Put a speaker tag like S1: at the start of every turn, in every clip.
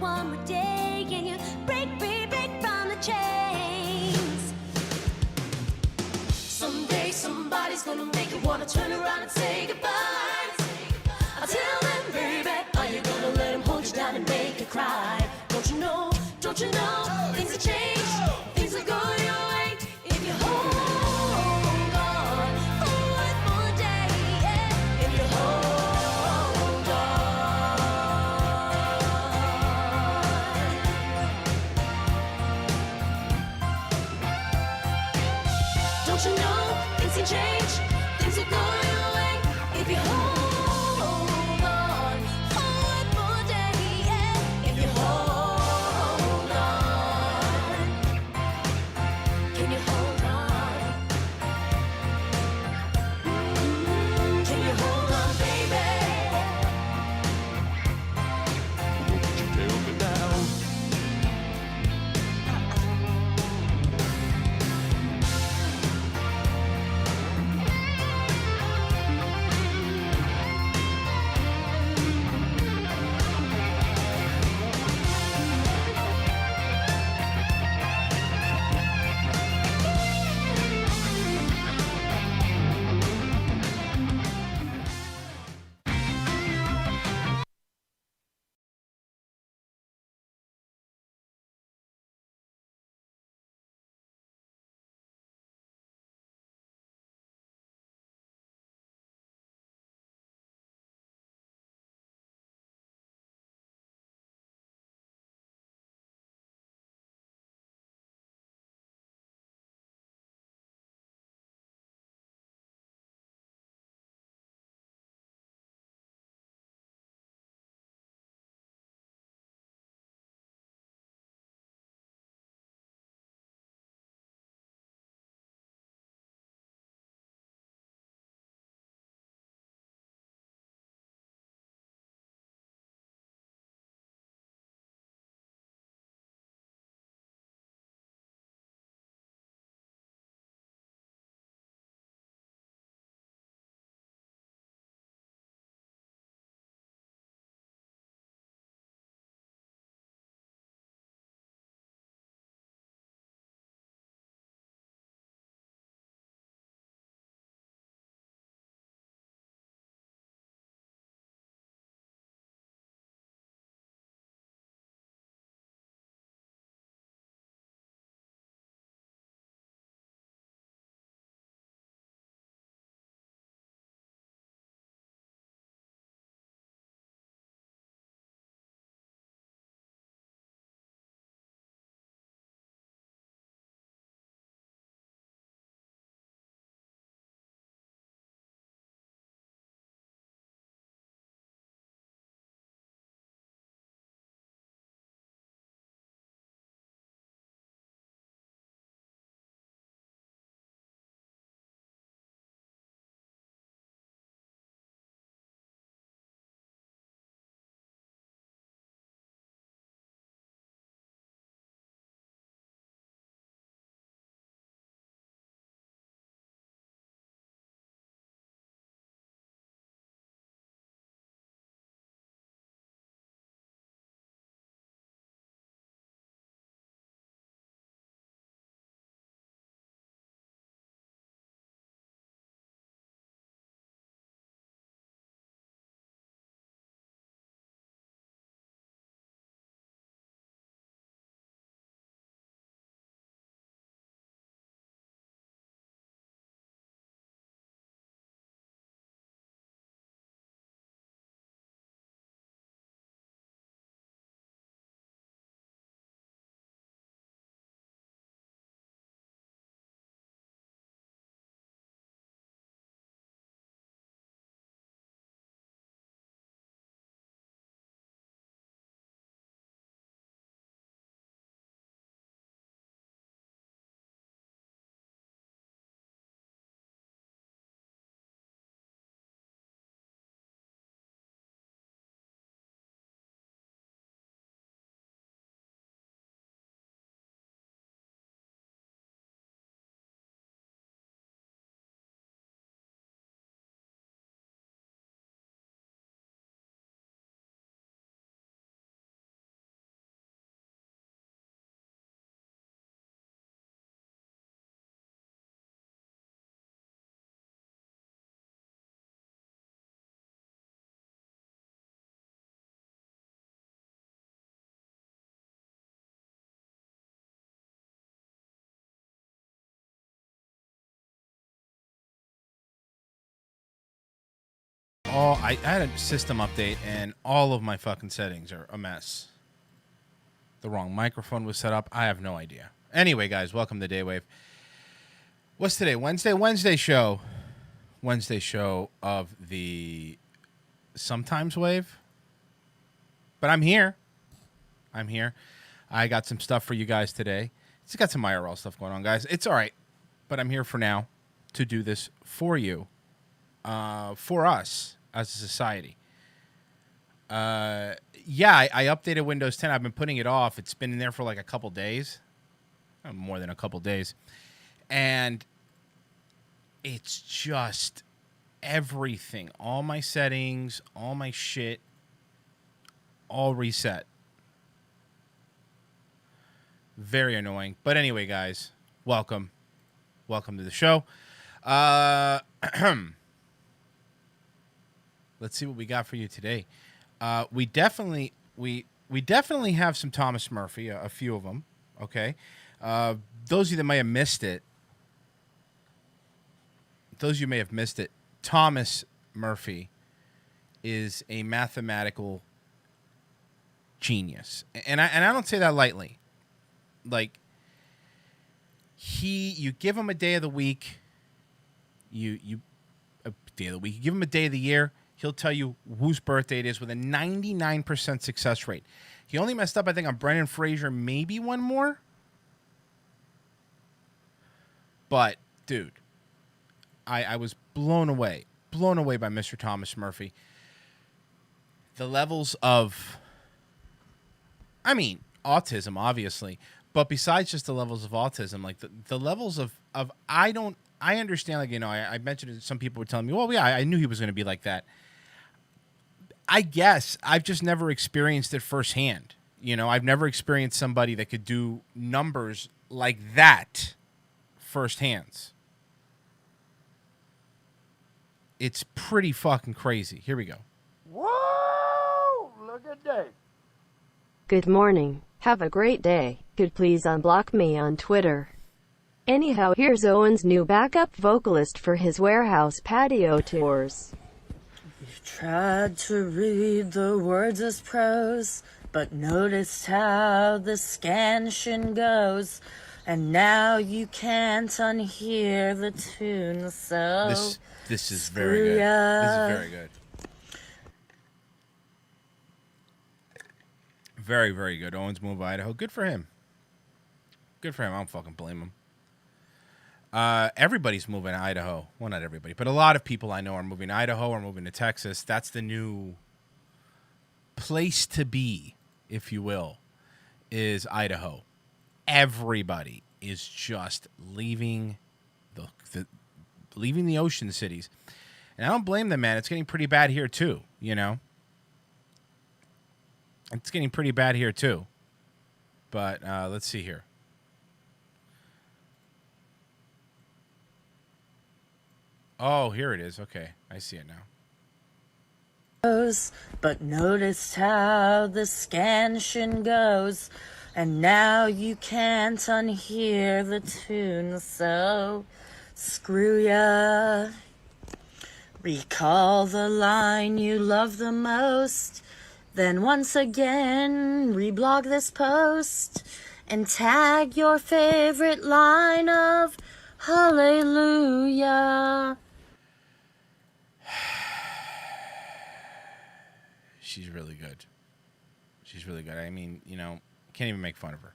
S1: one more day and you break free, break from the chains. Someday somebody's gonna make you wanna turn around and say goodbye. I'll tell them, baby, are you gonna let them hold you down and make you cry? Don't you know, things will change, things will go your way if you hold on for one more day, yeah. If you hold on. Don't you know, things can change, things will go your way if you hold on for one more day, yeah. If you hold on.
S2: I had a system update and all of my fucking settings are a mess. The wrong microphone was set up. I have no idea. Anyway, guys, welcome to Daywave. What's today? Wednesday show. Wednesday show of the Sometimes Wave. But I'm here. I got some stuff for you guys today. It's got some IRL stuff going on, guys. It's all right. But I'm here for now to do this for you. For us as a society. I updated Windows 10. I've been putting it off. It's been in there for like a couple days. More than a couple days. And it's just everything. All my settings, all my shit, all reset. Very annoying. But anyway, guys, welcome. Welcome to the show. Let's see what we got for you today. We definitely have some Thomas Murphy, a few of them. Okay, those of you that may have missed it, Thomas Murphy is a mathematical genius, and I don't say that lightly. Like you give him a day of the week, you give him a day of the year. He'll tell you whose birthday it is with a 99% success rate. He only messed up, I think, on Brendan Fraser, maybe one more. But, dude, I was blown away by Mr. Thomas Murphy. The levels of, autism, obviously. But besides just the levels of autism, like the levels of I understand, like, I mentioned it, some people were telling me, well, yeah, I knew he was going to be like that. I guess I've just never experienced it firsthand. I've never experienced somebody that could do numbers like that firsthand. It's pretty fucking crazy. Here we go.
S3: Whoa! Look at Dave.
S4: Good morning. Have a great day. Could please unblock me on Twitter. Anyhow, here's Owen's new backup vocalist for his warehouse patio tours.
S5: You've tried to read the words as prose, but noticed how the scansion goes, and now you can't unhear the tune, so
S2: this is very good. This is very good. Very, very good. Owens moved to Idaho. Good for him. I don't fucking blame him. Everybody's moving to Idaho. Well, not everybody, but a lot of people I know are moving to Idaho or moving to Texas. That's the new place to be, if you will, is Idaho. Everybody is just leaving the ocean cities. And I don't blame them, man. It's getting pretty bad here too, It's getting pretty bad here too. But let's see here. Oh, here it is. Okay, I see it now.
S5: But noticed how the scansion goes, and now you can't unhear the tune, so screw ya. Recall the line you love the most, then once again reblog this post and tag your favorite line of hallelujah.
S2: She's really good. Can't even make fun of her.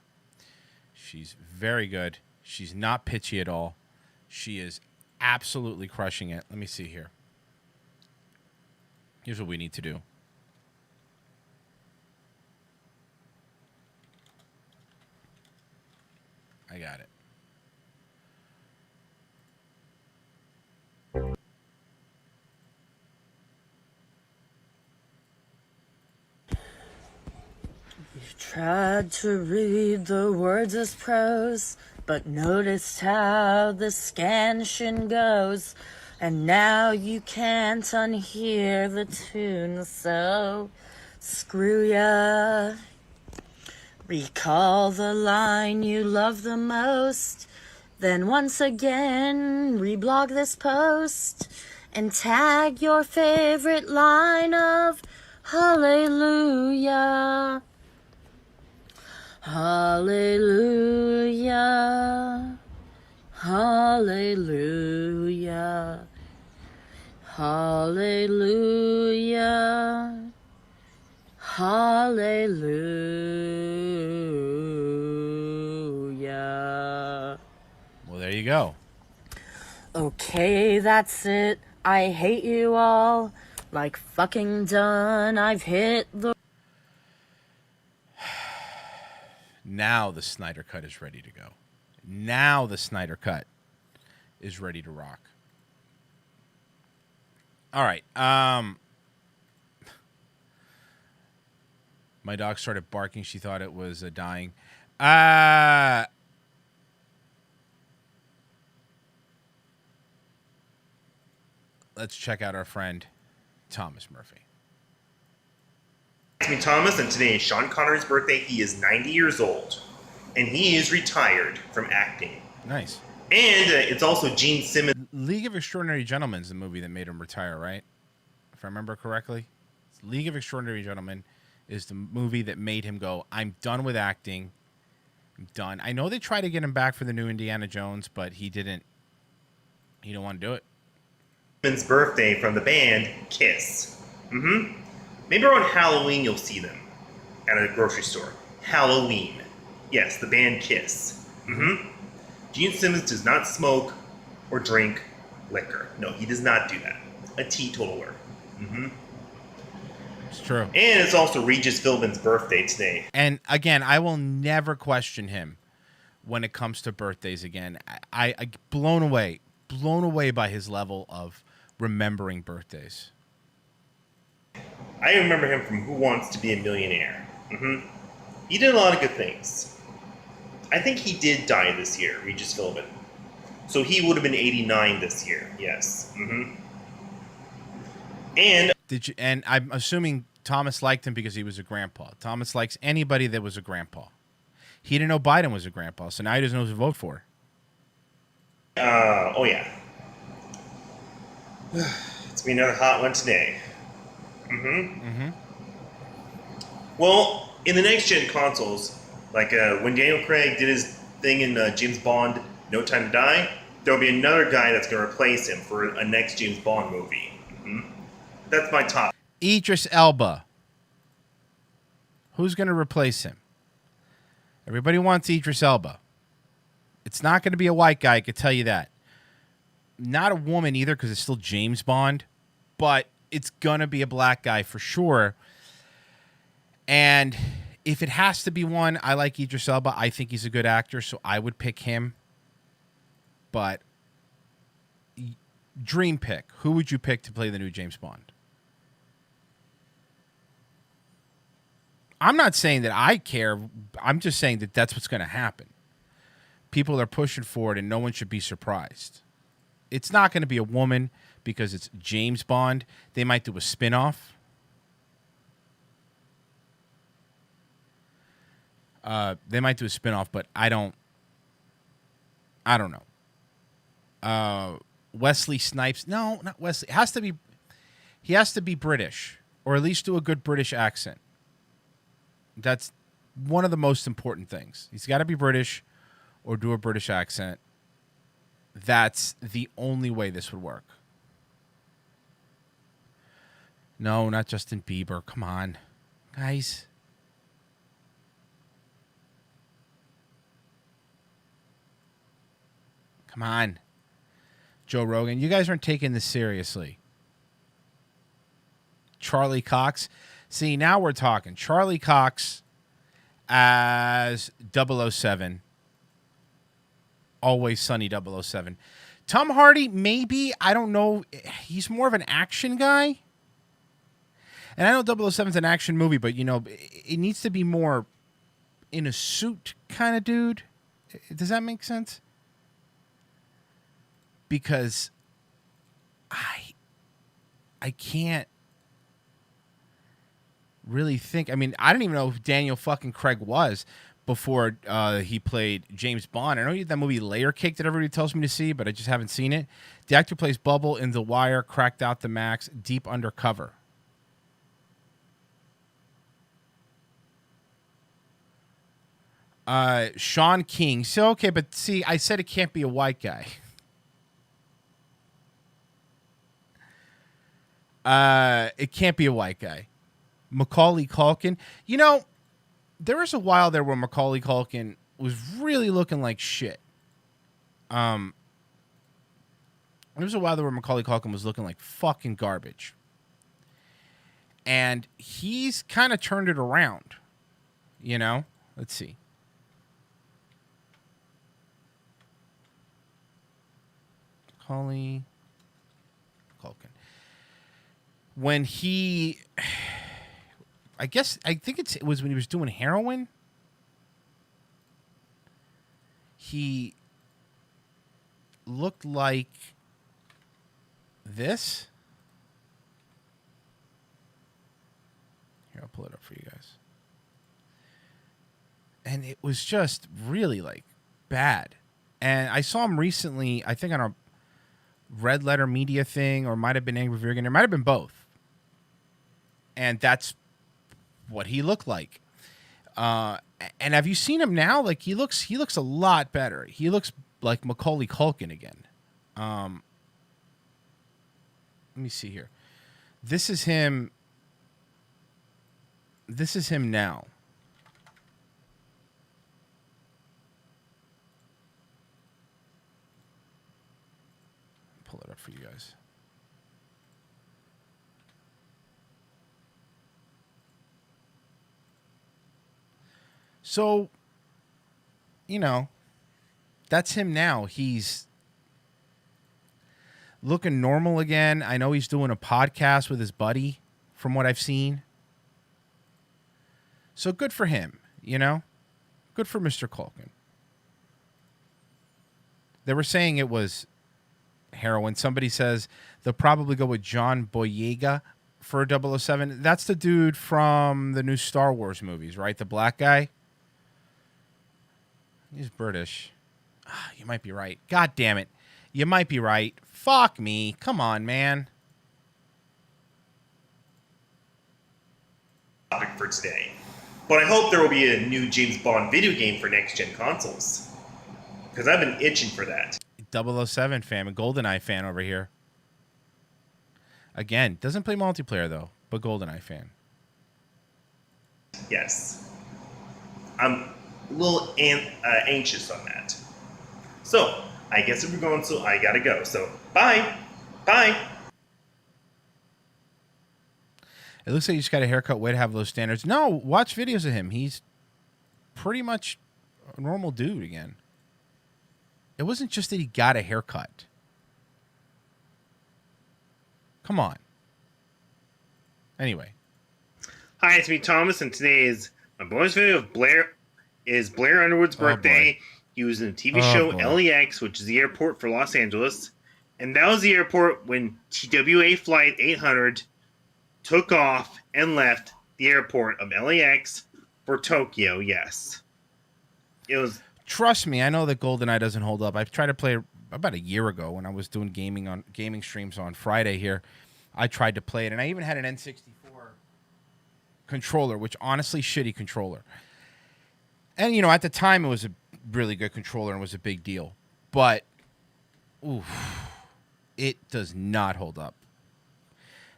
S2: She's very good. She's not pitchy at all. She is absolutely crushing it. Let me see here. Here's what we need to do. I got it.
S5: You've tried to read the words as prose, but noticed how the scansion goes, and now you can't unhear the tune, so screw ya. Recall the line you love the most, then once again reblog this post and tag your favorite line of hallelujah. Hallelujah. Hallelujah. Hallelujah. Hallelujah.
S2: Well, there you go.
S5: Okay, that's it. I hate you all. Like fucking done. I've hit the.
S2: Now the Snyder Cut is ready to go. Now the Snyder Cut is ready to rock. All right. My dog started barking. She thought it was dying. Let's check out our friend Thomas Murphy.
S6: It's me, Thomas, and today is Sean Connery's birthday. He is 90 years old, and he is retired from acting.
S2: Nice.
S6: And it's also Gene Simmons.
S2: League of Extraordinary Gentlemen is the movie that made him retire, right? If I remember correctly. League of Extraordinary Gentlemen is the movie that made him go, I'm done with acting. I'm done. I know they tried to get him back for the new Indiana Jones, but he didn't want to do it.
S6: Simmons' birthday from the band Kiss. Maybe around Halloween you'll see them at a grocery store. Halloween. Yes, the band Kiss. Gene Simmons does not smoke or drink liquor. No, he does not do that. A teetotaler.
S2: It's true.
S6: And it's also Regis Philbin's birthday today.
S2: And again, I will never question him when it comes to birthdays again. I blown away by his level of remembering birthdays.
S6: I remember him from Who Wants to Be a Millionaire. He did a lot of good things. I think he did die this year, Regis Philbin. So he would have been 89 this year, yes. And
S2: I'm assuming Thomas liked him because he was a grandpa. Thomas likes anybody that was a grandpa. He didn't know Biden was a grandpa, so now he doesn't know who to vote for.
S6: Oh yeah. It's been another hot one today. Well, in the next gen consoles, like when Daniel Craig did his thing in James Bond, No Time to Die, there'll be another guy that's going to replace him for a next James Bond movie. That's my top.
S2: Idris Elba. Who's going to replace him? Everybody wants Idris Elba. It's not going to be a white guy, I can tell you that. Not a woman either, because it's still James Bond, but it's going to be a black guy for sure. And if it has to be one, I like Idris Elba. I think he's a good actor, so I would pick him. But dream pick. Who would you pick to play the new James Bond? I'm not saying that I care. I'm just saying that that's what's going to happen. People are pushing for it, and no one should be surprised. It's not going to be a woman because it's James Bond. They might do a spin-off. They might do a spin-off, but I don't know. Wesley Snipes. No, not Wesley. He has to be British, or at least do a good British accent. That's one of the most important things. He's got to be British or do a British accent. That's the only way this would work. No, not Justin Bieber. Come on, guys. Come on. Joe Rogan. You guys aren't taking this seriously. Charlie Cox. See, now we're talking. Charlie Cox as 007. Always Sunny 007. Tom Hardy, maybe. I don't know. He's more of an action guy. And I know 007's an action movie, but, you know, it needs to be more in a suit kind of dude. Does that make sense? Because I can't really think. I mean, I don't even know who Daniel fucking Craig was, before he played James Bond. I know he did that movie Layer Cake that everybody tells me to see, but I just haven't seen it. The actor plays Bubble in The Wire, Cracked Out the Max, Deep Undercover. Sean King. So, okay, but see, I said it can't be a white guy. It can't be a white guy. Macaulay Culkin. You know, there was a while there where Macaulay Culkin was really looking like shit. There was a while there where Macaulay Culkin was looking like fucking garbage. And he's kind of turned it around. You know? Let's see. Macaulay Culkin. When he... I think it was when he was doing heroin. He looked like this. Here, I'll pull it up for you guys. And it was just really, like, bad. And I saw him recently, I think on a Red Letter Media thing, or might have been Angry Virgin. It might have been both. And that's what he looked like. And have you seen him now? Like, he looks a lot better. He looks like Macaulay Culkin again. Let me see here. This is him now. Pull it up for you guys. So, you know, that's him now. He's looking normal again. I know he's doing a podcast with his buddy, from what I've seen. So good for him, you know? Good for Mr. Culkin. They were saying it was heroin. Somebody says they'll probably go with John Boyega for 007. That's the dude from the new Star Wars movies, right? The black guy. He's British. You might be right. God damn it. You might be right. Fuck me. Come on, man.
S6: Topic for today. But I hope there will be a new James Bond video game for next-gen consoles. Because I've been itching for that.
S2: 007 fan, a GoldenEye fan over here. Again, doesn't play multiplayer, though, but GoldenEye fan.
S6: Yes. I'm a little anxious on that. So, I guess if we're going, so I gotta go. So, bye. Bye.
S2: It looks like you just got a haircut. Way to have those standards. No, watch videos of him. He's pretty much a normal dude again. It wasn't just that he got a haircut. Come on. Anyway.
S6: Hi, it's me, Thomas, and today is my bonus video of Blair Underwood's birthday. He was in the TV show LAX, which is the airport for Los Angeles. And that was the airport when TWA Flight 800 took off and left the airport of LAX for Tokyo, yes. It was...
S2: Trust me, I know that GoldenEye doesn't hold up. I've tried to play about a year ago when I was doing gaming streams on Friday here. I tried to play it, and I even had an N64 controller, which honestly, shitty controller. And, you know, at the time, it was a really good controller and was a big deal. But, oof, it does not hold up.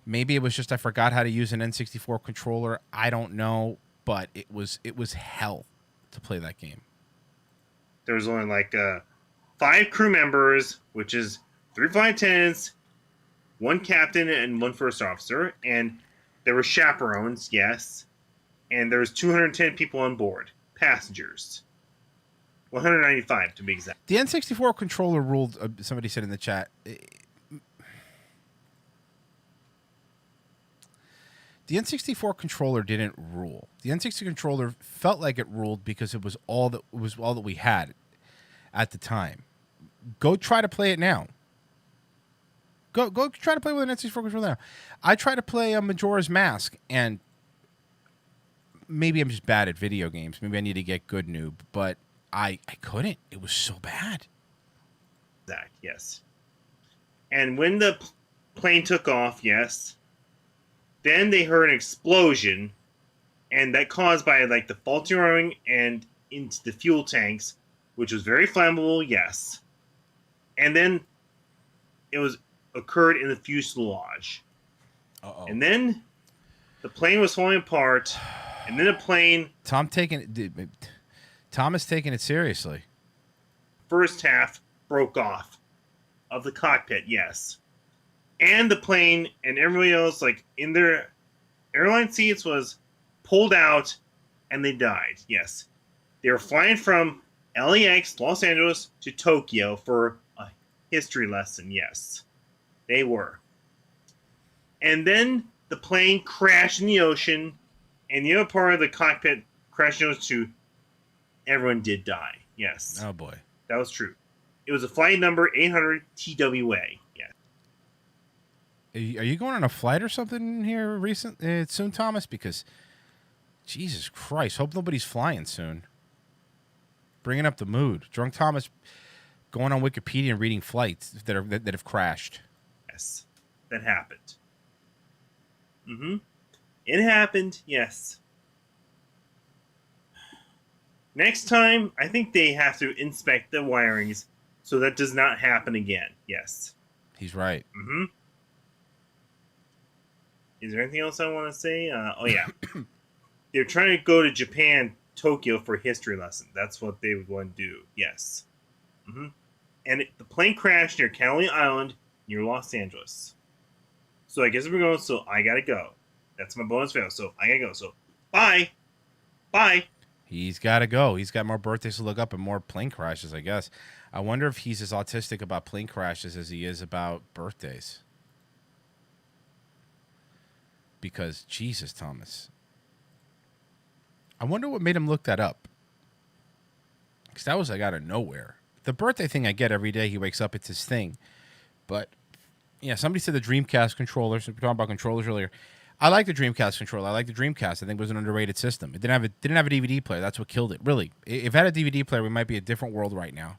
S2: Maybe it was just I forgot how to use an N64 controller. I don't know, but it was hell to play that game.
S6: There was only like 5 crew members, which is 3 flight attendants, 1 captain, and 1 first officer. And there were chaperones, yes. And there was 210 people on board, passengers. 195 to be exact.
S2: The N64 controller ruled, somebody said in the chat. The N64 controller didn't rule. The N64 controller felt like it ruled because it was all that we had at the time. Go try to play it now. Go try to play with an N64 controller now. I tried to play a Majora's Mask, and maybe I'm just bad at video games. Maybe I need to get good noob, but I couldn't. It was so bad.
S6: Zach, yes. And when the plane took off, yes, then they heard an explosion, and that caused by like the faulty wiring and into the fuel tanks, which was very flammable, yes. And then it was occurred in the fuselage.
S2: Uh-oh.
S6: And then the plane was falling apart, and then the plane
S2: Tom is taking it seriously.
S6: first half broke off of the cockpit, yes. And the plane and everybody else, like in their airline seats, was pulled out and they died, yes. They were flying from LAX, Los Angeles, to Tokyo for a history lesson, yes. They were. And then the plane crashed in the ocean, and the other part of the cockpit crashed in the ocean too. Everyone did die, yes.
S2: Oh, boy.
S6: That was true. It was a flight number 800 TWA. Yeah.
S2: Are you going on a flight or something here soon, Thomas? Because, Jesus Christ, hope nobody's flying soon. Bringing up the mood. Drunk Thomas going on Wikipedia and reading flights that have crashed.
S6: Yes. That happened. Mm-hmm. It happened, yes. Next time, I think they have to inspect the wirings so that does not happen again. Yes.
S2: He's right.
S6: Mm-hmm. Is there anything else I want to say? Oh, yeah. They're trying to go to Japan, Tokyo, for a history lesson. That's what they would want to do. Yes. Mm-hmm. And the plane crashed near Catalina Island, near Los Angeles. So I guess we're going, so I gotta go. That's my bonus fail, so I gotta go. So, bye. Bye.
S2: He's got to go. He's got more birthdays to look up and more plane crashes, I guess. I wonder if he's as autistic about plane crashes as he is about birthdays. Because, Jesus, Thomas. I wonder what made him look that up. Because that was like out of nowhere. The birthday thing I get every day. He wakes up, it's his thing. But, yeah, somebody said the Dreamcast controllers. We were talking about controllers earlier. I like the Dreamcast controller. I like the Dreamcast. I think it was an underrated system. It didn't have a DVD player. That's what killed it. Really, if it had a DVD player, we might be a different world right now.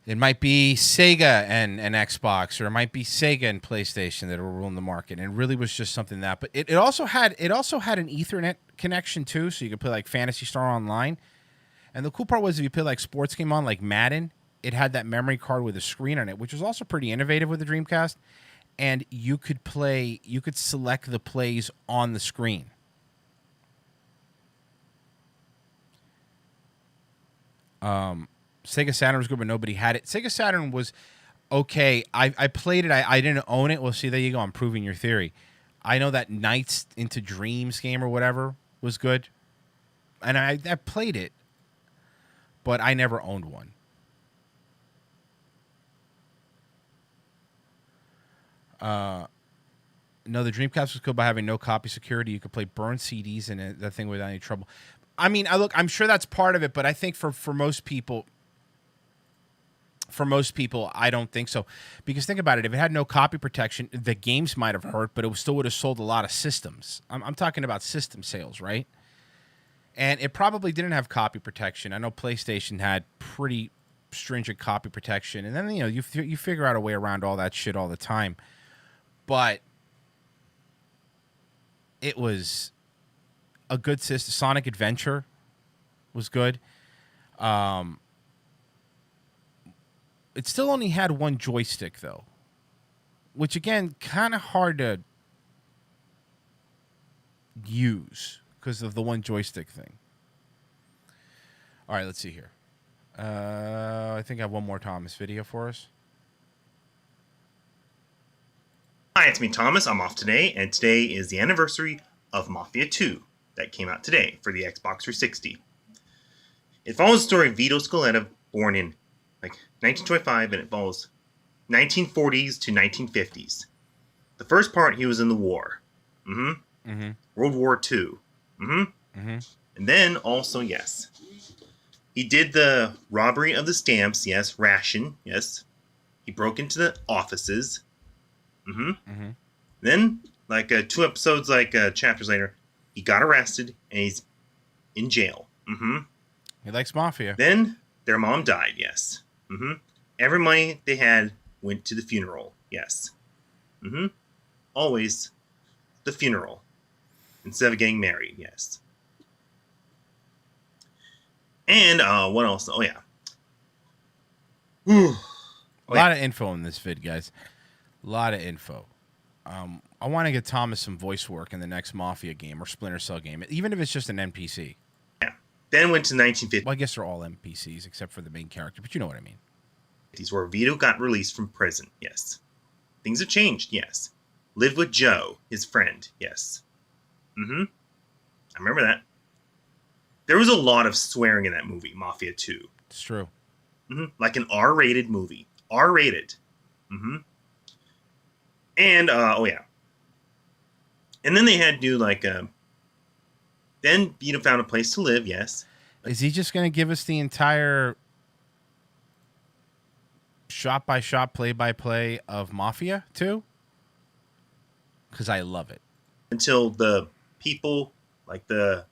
S2: It might be Sega and Xbox, or it might be Sega and PlayStation that were ruling the market. And it really was just something that. But it also had an Ethernet connection too, so you could play like Phantasy Star Online. And the cool part was if you play like sports game on like Madden, it had that memory card with a screen on it, which was also pretty innovative with the Dreamcast. And you could select the plays on the screen. Sega Saturn was good, but nobody had it. Sega Saturn was okay. I played it. I didn't own it. Well, see, there you go. I'm proving your theory. I know that Nights into Dreams game or whatever was good. And I played it, but I never owned one. No, the Dreamcast was good by having no copy security. You could play burned CDs in it, that thing without any trouble. I mean, I'm sure that's part of it, but I think for most people, I don't think so. Because think about it, if it had no copy protection, the games might have hurt, but it still would have sold a lot of systems. I'm talking about system sales, right? And it probably didn't have copy protection. I know PlayStation had pretty stringent copy protection, and then you figure out a way around all that shit all the time. But it was a good system. Sonic Adventure was good. It still only had one joystick, though, which, again, kind of hard to use because of the one joystick thing. All right, let's see here. I think I have one more Thomas video for us.
S6: Hi, it's me, Thomas. I'm off today, and today is the anniversary of Mafia 2 that came out today for the Xbox 360. It follows the story of Vito Scaletta, born in 1925, and it follows 1940s to 1950s. The first part, he was in the war. World War II. And then also, yes, he did the robbery of the stamps, yes, ration, yes. He broke into the offices. Then, 2 episodes, chapters later, He got arrested and he's in jail.
S2: He likes Mafia.
S6: Then their mom died, yes. Every money they had went to the funeral, yes. Always the funeral instead of getting married, yes. And what else? Oh, yeah.
S2: A lot of info in this vid, guys. A lot of info. I want to get Thomas some voice work in the next Mafia game or Splinter Cell game, even if it's just an NPC.
S6: Yeah. Then went to 1950s,
S2: Well, I guess they're all NPCs except for the main character, but you know what I mean.
S6: where Vito got released from prison, yes. Things have changed, yes. Lived with Joe, his friend, yes. I remember that. There was a lot of swearing in that movie, Mafia 2.
S2: It's true.
S6: Like an R-rated movie. R-rated. And, oh yeah. And then they had to do like, then Vito found a place to live, yes.
S2: Is he just going to give us the entire shot-by-shot, play-by-play of Mafia 2? Because I love it.
S6: Until the people, like the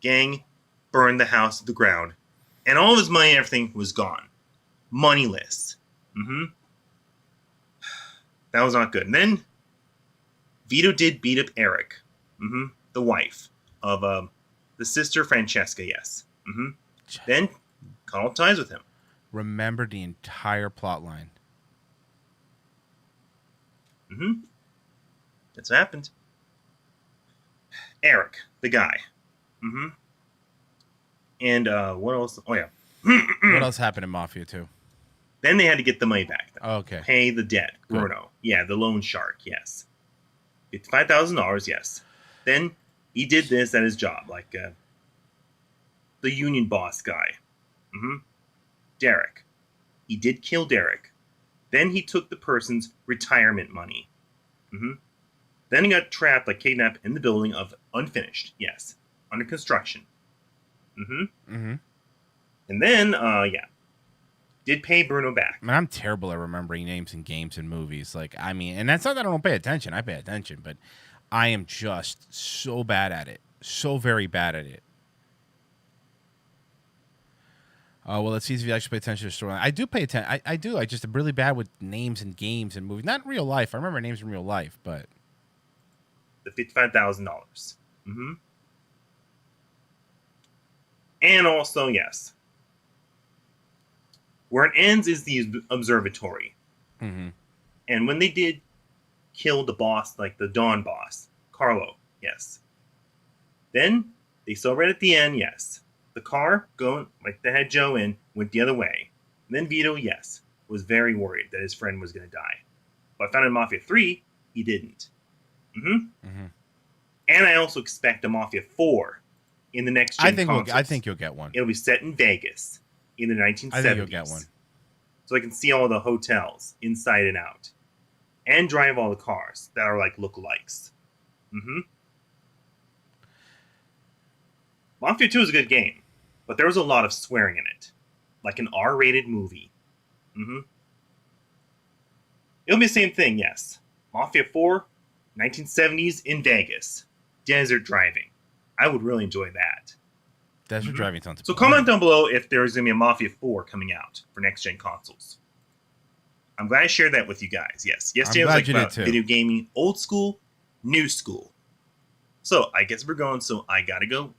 S6: gang, burned the house to the ground. And all of his money and everything was gone. Moneyless. That was not good. And then Vito did beat up Eric, the wife of the sister Francesca, yes. Then cut all ties with him.
S2: Remember the entire plot line.
S6: That's what happened. Eric, the guy. And what else? Oh, yeah.
S2: What else happened in Mafia 2?
S6: Then they had to get the money back.
S2: Okay.
S6: Pay the debt.
S2: Good.
S6: Bruno. Yeah, the loan shark, yes. $55,000, yes. Then he did this at his job, like the union boss guy. Derek. He did kill Derek. Then he took the person's retirement money. Then he got trapped, like kidnapped in the building of unfinished, yes, under construction. And then, yeah, did pay Bruno back.
S2: Man, I'm terrible at remembering names in games and movies. Like, I mean, and that's not that I don't pay attention. I pay attention, but I am just so bad at it. So very bad at it. Well, let's see if you actually pay attention to the storyline. I do pay attention. I do. I just am really bad with names in games and movies. Not in real life. I remember names in real life, but
S6: The $55,000. And also, yes, where it ends is the observatory. And when they did kill the boss, like the Dawn boss, Carlo, yes. Then they saw right at the end, yes, the car going, like they had Joe in, went the other way. And then Vito, yes, was very worried that his friend was going to die. But I found in Mafia 3, he didn't. And I also expect a Mafia 4 in the next gen consoles.
S2: I think you'll get one.
S6: It'll be set in Vegas in the 1970s.
S2: I think you'll get one.
S6: So I can see all the hotels inside and out. And drive all the cars that are like lookalikes. Mafia 2 is a good game, but there was a lot of swearing in it. Like an R-rated movie. It'll be the same thing, yes. Mafia 4, 1970s in Vegas. Desert driving. I would really enjoy that.
S2: Desert driving sounds.
S6: So comment down below if there's going to be a Mafia 4 coming out for next-gen consoles. I'm glad I shared that with you guys. Yes. Yesterday was like about video gaming, old school, new school. So I guess we're going, so I gotta go.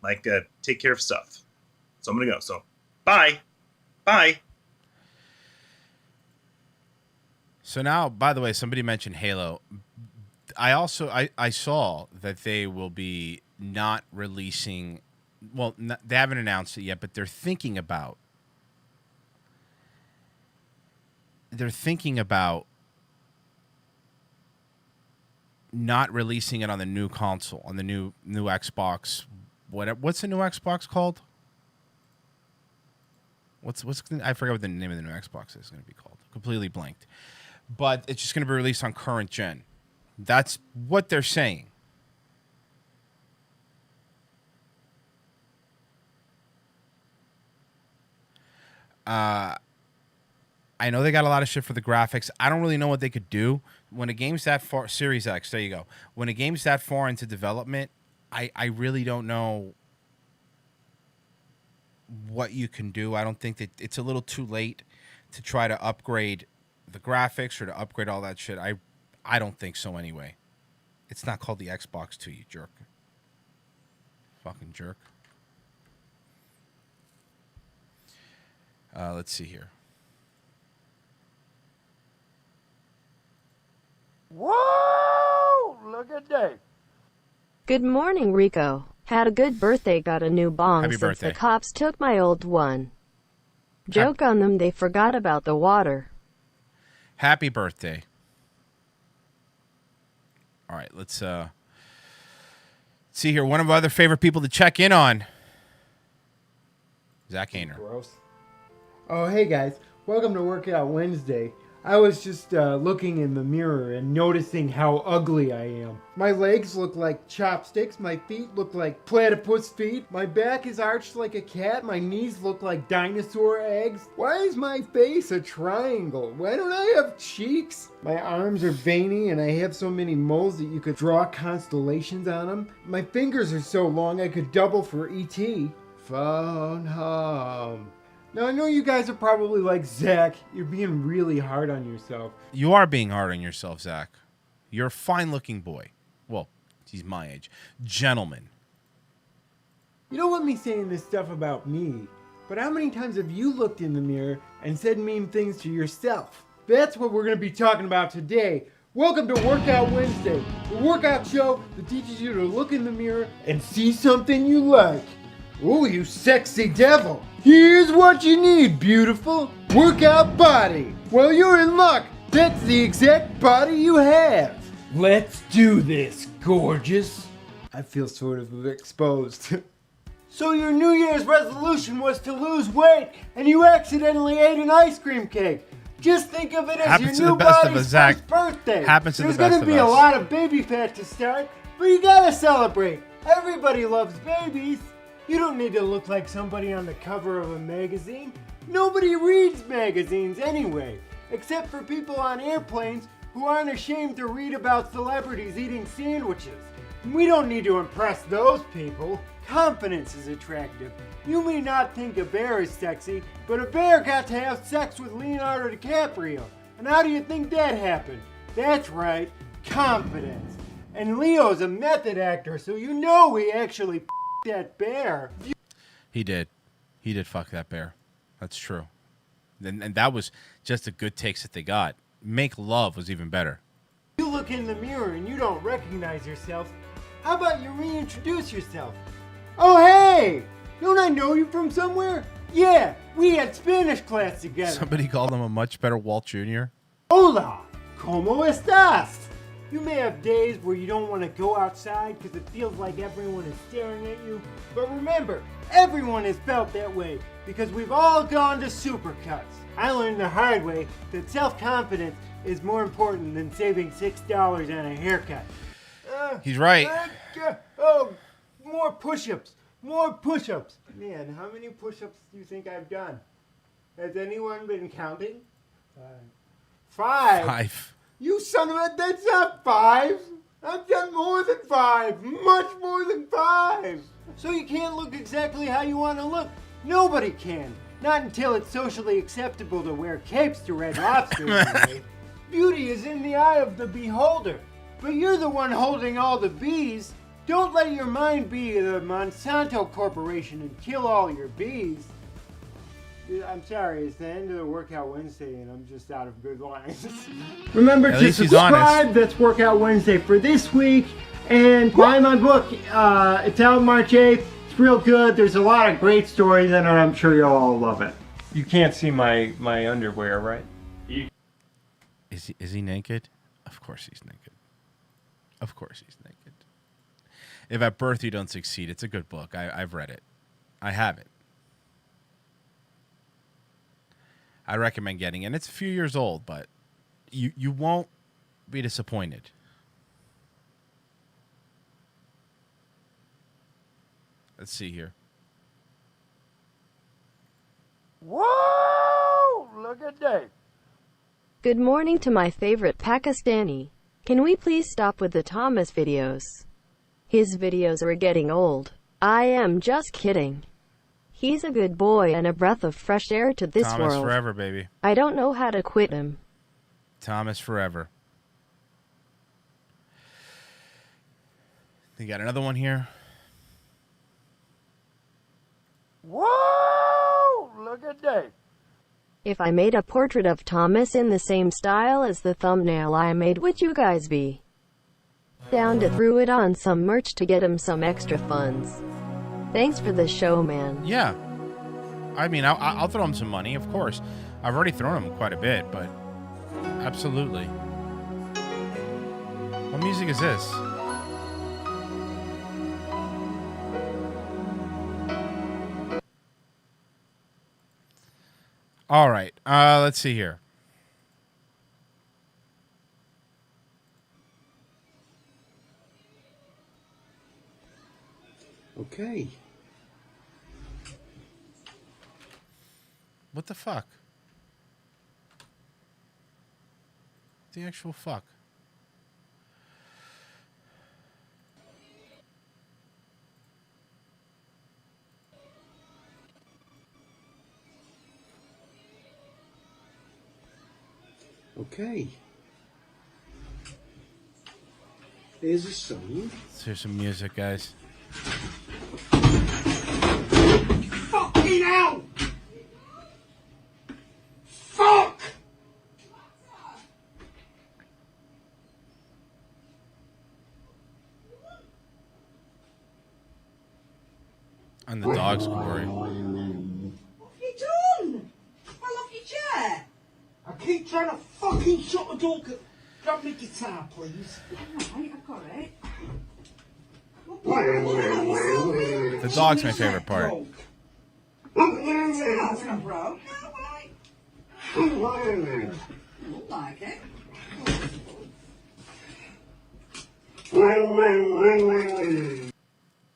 S6: Like, take care of stuff. So I'm gonna go. So, bye. Bye.
S2: So now, by the way, somebody mentioned Halo. I saw that they will be not releasing. Well, they haven't announced it yet, but they're thinking about. Not releasing it on the new console, on the new Xbox. What's the new Xbox called? I forgot what the name of the new Xbox is going to be called. Completely blanked. But it's just going to be released on current gen. That's what they're saying. I know they got a lot of shit for the graphics. I don't really know what they could do when a game's that far. Series X, there you go. When a game's that far into development, I really don't know what you can do. I don't think that it's a little too late to try to upgrade the graphics or to upgrade all that shit. I don't think so anyway. It's not called the Xbox 2, you jerk. Fucking jerk. Let's see here.
S3: Whoa! Look at Dave.
S4: Good morning, Rico. Had a good birthday, got a new bong
S2: Happy
S4: since
S2: birthday.
S4: the cops took my old one. Joke on them, they forgot about the water.
S2: Happy birthday. All right, let's see here. One of our other favorite people to check in on. Zach Hayner.
S7: Gross. Oh, hey guys. Welcome to Workout Wednesday. I was just looking in the mirror and noticing how ugly I am. My legs look like chopsticks. My feet look like platypus feet. My back is arched like a cat. My knees look like dinosaur eggs. Why is my face a triangle? Why don't I have cheeks? My arms are veiny and I have so many moles that you could draw constellations on them. My fingers are so long I could double for E.T. Phone home. Now, I know you guys are probably like, Zach, you're being really hard on yourself.
S2: You are being hard on yourself, Zach. You're a fine-looking boy. Well, he's my age. Gentleman.
S7: You don't want me saying this stuff about me, but how many times have you looked in the mirror and said mean things to yourself? That's what we're going to be talking about today. Welcome to Workout Wednesday, the workout show that teaches you to look in the mirror and see something you like. Ooh, you sexy devil. Here's what you need, beautiful. Workout body. Well, you're in luck. That's the exact body you have. Let's do this, gorgeous. I feel sort of exposed. So your New Year's resolution was to lose weight, and you accidentally ate an ice cream cake. Just think of it as
S2: Happens to
S7: your
S2: the
S7: new
S2: best of
S7: body's
S2: us, Zach.
S7: first birthday.
S2: Happens to the
S7: There's
S2: best
S7: gonna
S2: of
S7: be a
S2: us.
S7: lot of baby fat to start, but you gotta celebrate. Everybody loves babies. You don't need to look like somebody on the cover of a magazine. Nobody reads magazines anyway, except for people on airplanes who aren't ashamed to read about celebrities eating sandwiches. We don't need to impress those people. Confidence is attractive. You may not think a bear is sexy, but a bear got to have sex with Leonardo DiCaprio. And how do you think that happened? That's right, confidence. And Leo's a method actor, so you know he actually that bear.
S2: He did. He did fuck that bear. That's true. And that was just the good takes that they got. Make love was even better.
S7: You look in the mirror and you don't recognize yourself. How about you reintroduce yourself? Oh, hey! Don't I know you from somewhere? Yeah, we had Spanish class together.
S2: Somebody called him a much better Walt Jr.
S7: Hola! ¿Cómo estás? You may have days where you don't want to go outside because it feels like everyone is staring at you. But remember, everyone has felt that way because we've all gone to Supercuts. I learned the hard way that self-confidence is more important than saving $6 on a haircut.
S2: He's right.
S7: Oh, more push-ups. More push-ups. Man, how many push-ups do you think I've done? Has anyone been counting? Five.
S2: 5.
S7: You son of a... That's not 5. I've done more than 5. Much more than 5. So you can't look exactly how you want to look. Nobody can. Not until it's socially acceptable to wear capes to Red Lobster. Anyway. Beauty is in the eye of the beholder. But you're the one holding all the bees. Don't let your mind be the Monsanto Corporation and kill all your bees. I'm sorry, it's the end of the Workout Wednesday and I'm just out of good lines. Remember
S2: At
S7: to
S2: least he's
S7: subscribe.
S2: honest.
S7: That's Workout Wednesday for this week. And buy my book. It's out March 8th. It's real good. There's a lot of great stories in it. I'm sure you'll all love it. You can't see my underwear, right?
S2: Is he naked? Of course he's naked. Of course he's naked. If at birth you don't succeed, it's a good book. I've read it. I have it. I recommend getting it. And it's a few years old, but you won't be disappointed. Let's see here.
S3: Whoa! Look at Dave.
S4: Good morning to my favorite Pakistani. Can we please stop with the Thomas videos? His videos are getting old. I am just kidding. He's a good boy and a breath of fresh air to this
S2: Thomas
S4: world.
S2: forever, baby.
S4: I don't know how to quit him.
S2: Thomas forever. You got another one here?
S3: Whoa! Look at Dave.
S4: If I made a portrait of Thomas in the same style as the thumbnail I made, would you guys be down to throw it on some merch to get him some extra funds? Thanks for the show, man.
S2: Yeah. I mean, I'll throw him some money, of course. I've already thrown him quite a bit, but absolutely. What music is this? All right. Let's see here.
S7: Okay.
S2: What the fuck? The actual fuck?
S7: Okay. Here's a song.
S2: Let's hear some music, guys.
S7: Fucking hell! Fuck!
S2: And the dog's gory.
S8: What have you done? Fell off your chair.
S7: I keep trying to fucking shut the door. Grab me guitar, please.
S8: Right, I've got it.
S2: The dog's my favorite part.
S8: That's not broke. No way. Look like it.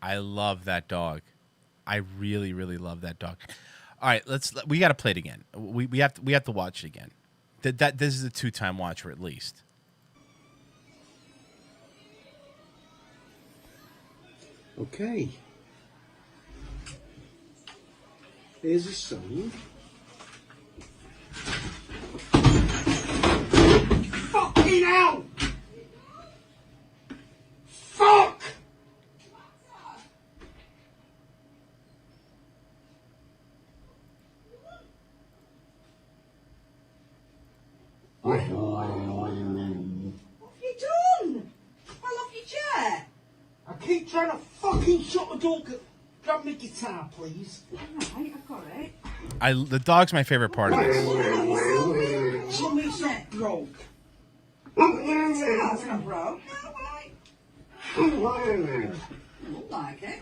S2: I love that dog. I really, really love that dog. All right, we got to play it again. We have to watch it again. This is a 2-time watcher at least.
S7: Okay. Here's a song. Fucking hell! Fuck!
S8: What have you done? Fell off your chair.
S7: I keep trying to fucking shut the door. Grab me guitar, please.
S8: Right, I've got it.
S2: The dog's my favorite part of this.
S7: Something's not broke.
S8: That's not broke. No way. Look like it.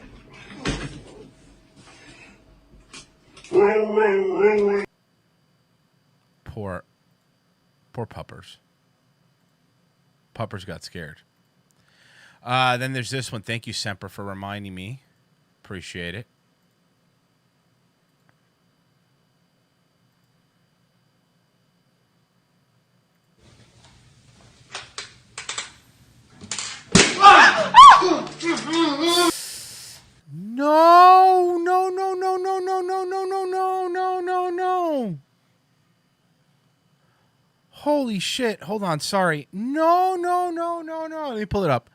S2: Poor puppers. Puppers got scared. Then there's this one. Thank you, Semper, for reminding me. Appreciate it. No, no, no, no, no, no, no, no, no, no, no, no, no. Holy shit. Hold on. Sorry. No, no, no, no, no. Let me pull it up.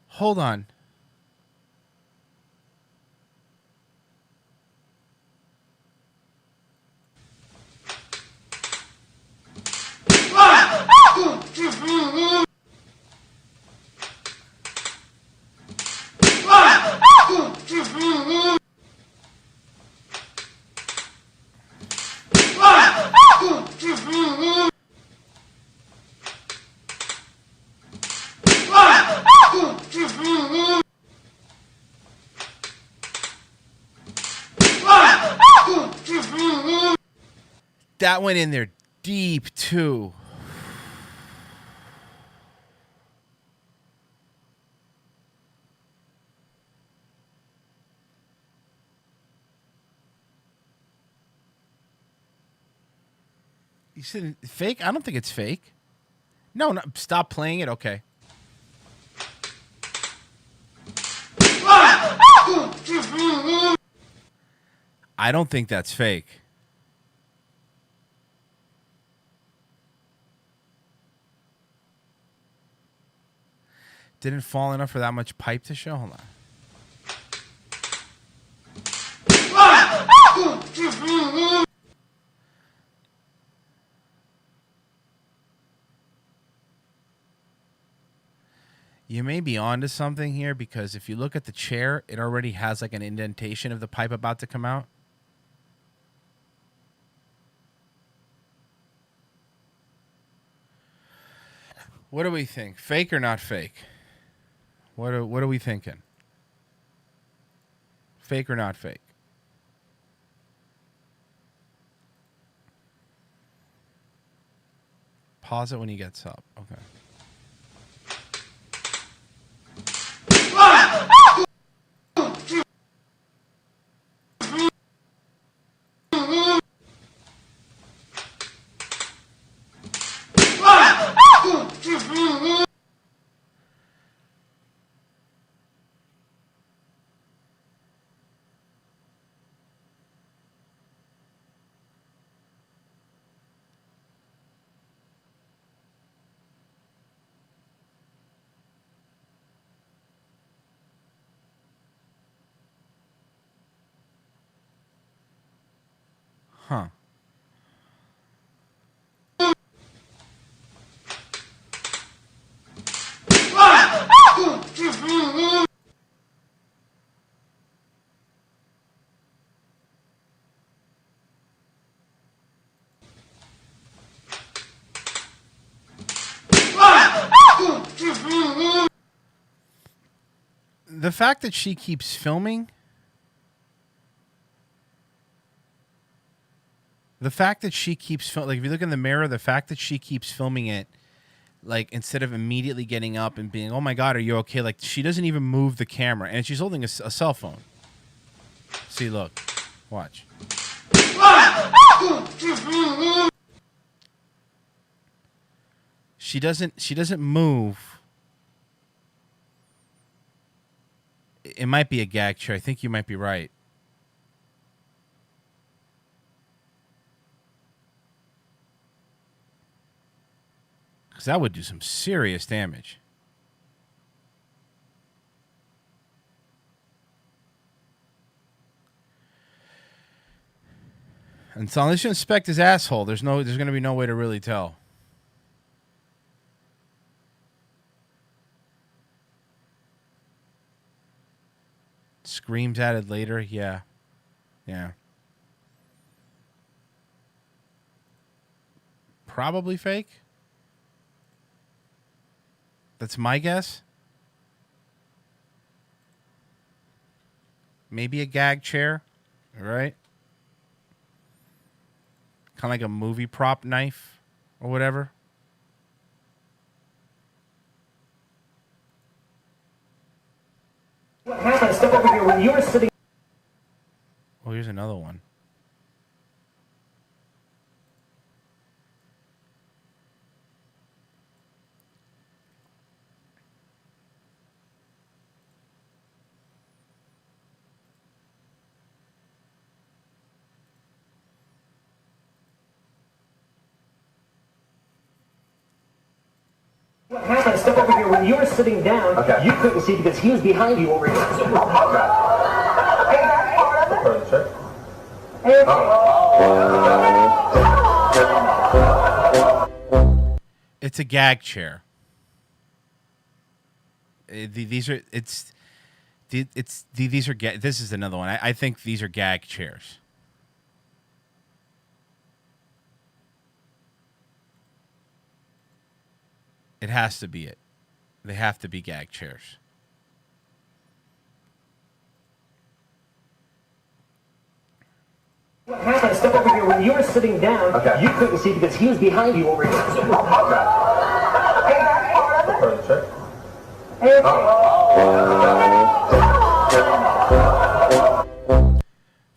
S2: Hold on. That went in there deep, too. You said fake? I don't think it's fake. No, no, stop playing it. Okay. I don't think that's fake. Didn't fall enough for that much pipe to show. Hold on. You may be onto something here because if you look at the chair, it already has like an indentation of the pipe about to come out. What do we think? Fake or not fake? What are we thinking? Fake or not fake? Pause it when he gets up. Okay. Huh. The fact that she keeps filming, like if you look in the mirror, the fact that she keeps filming it, like instead of immediately getting up and being, oh my God, are you okay? Like she doesn't even move the camera and she's holding a cell phone. See, look, watch. She doesn't move. It might be a gag chair. I think you might be right. Because that would do some serious damage. And so unless you inspect his asshole, there's going to be no way to really tell. Screams added later, yeah. Yeah. Probably fake. That's my guess. Maybe a gag chair, right? Kind of like a movie prop knife or whatever.
S9: What happened? Step over here when you were sitting.
S2: Oh, here's another one.
S9: What happened? Step over here when you were sitting down. Okay. You couldn't see because he was behind you over here. So,
S2: It's a gag chair. These are these are this is another one. I think these are gag chairs. It has to be it. They have to be gag chairs.
S9: What happened? Step over here when you were sitting down. Okay. You couldn't see because he was behind you over here. So,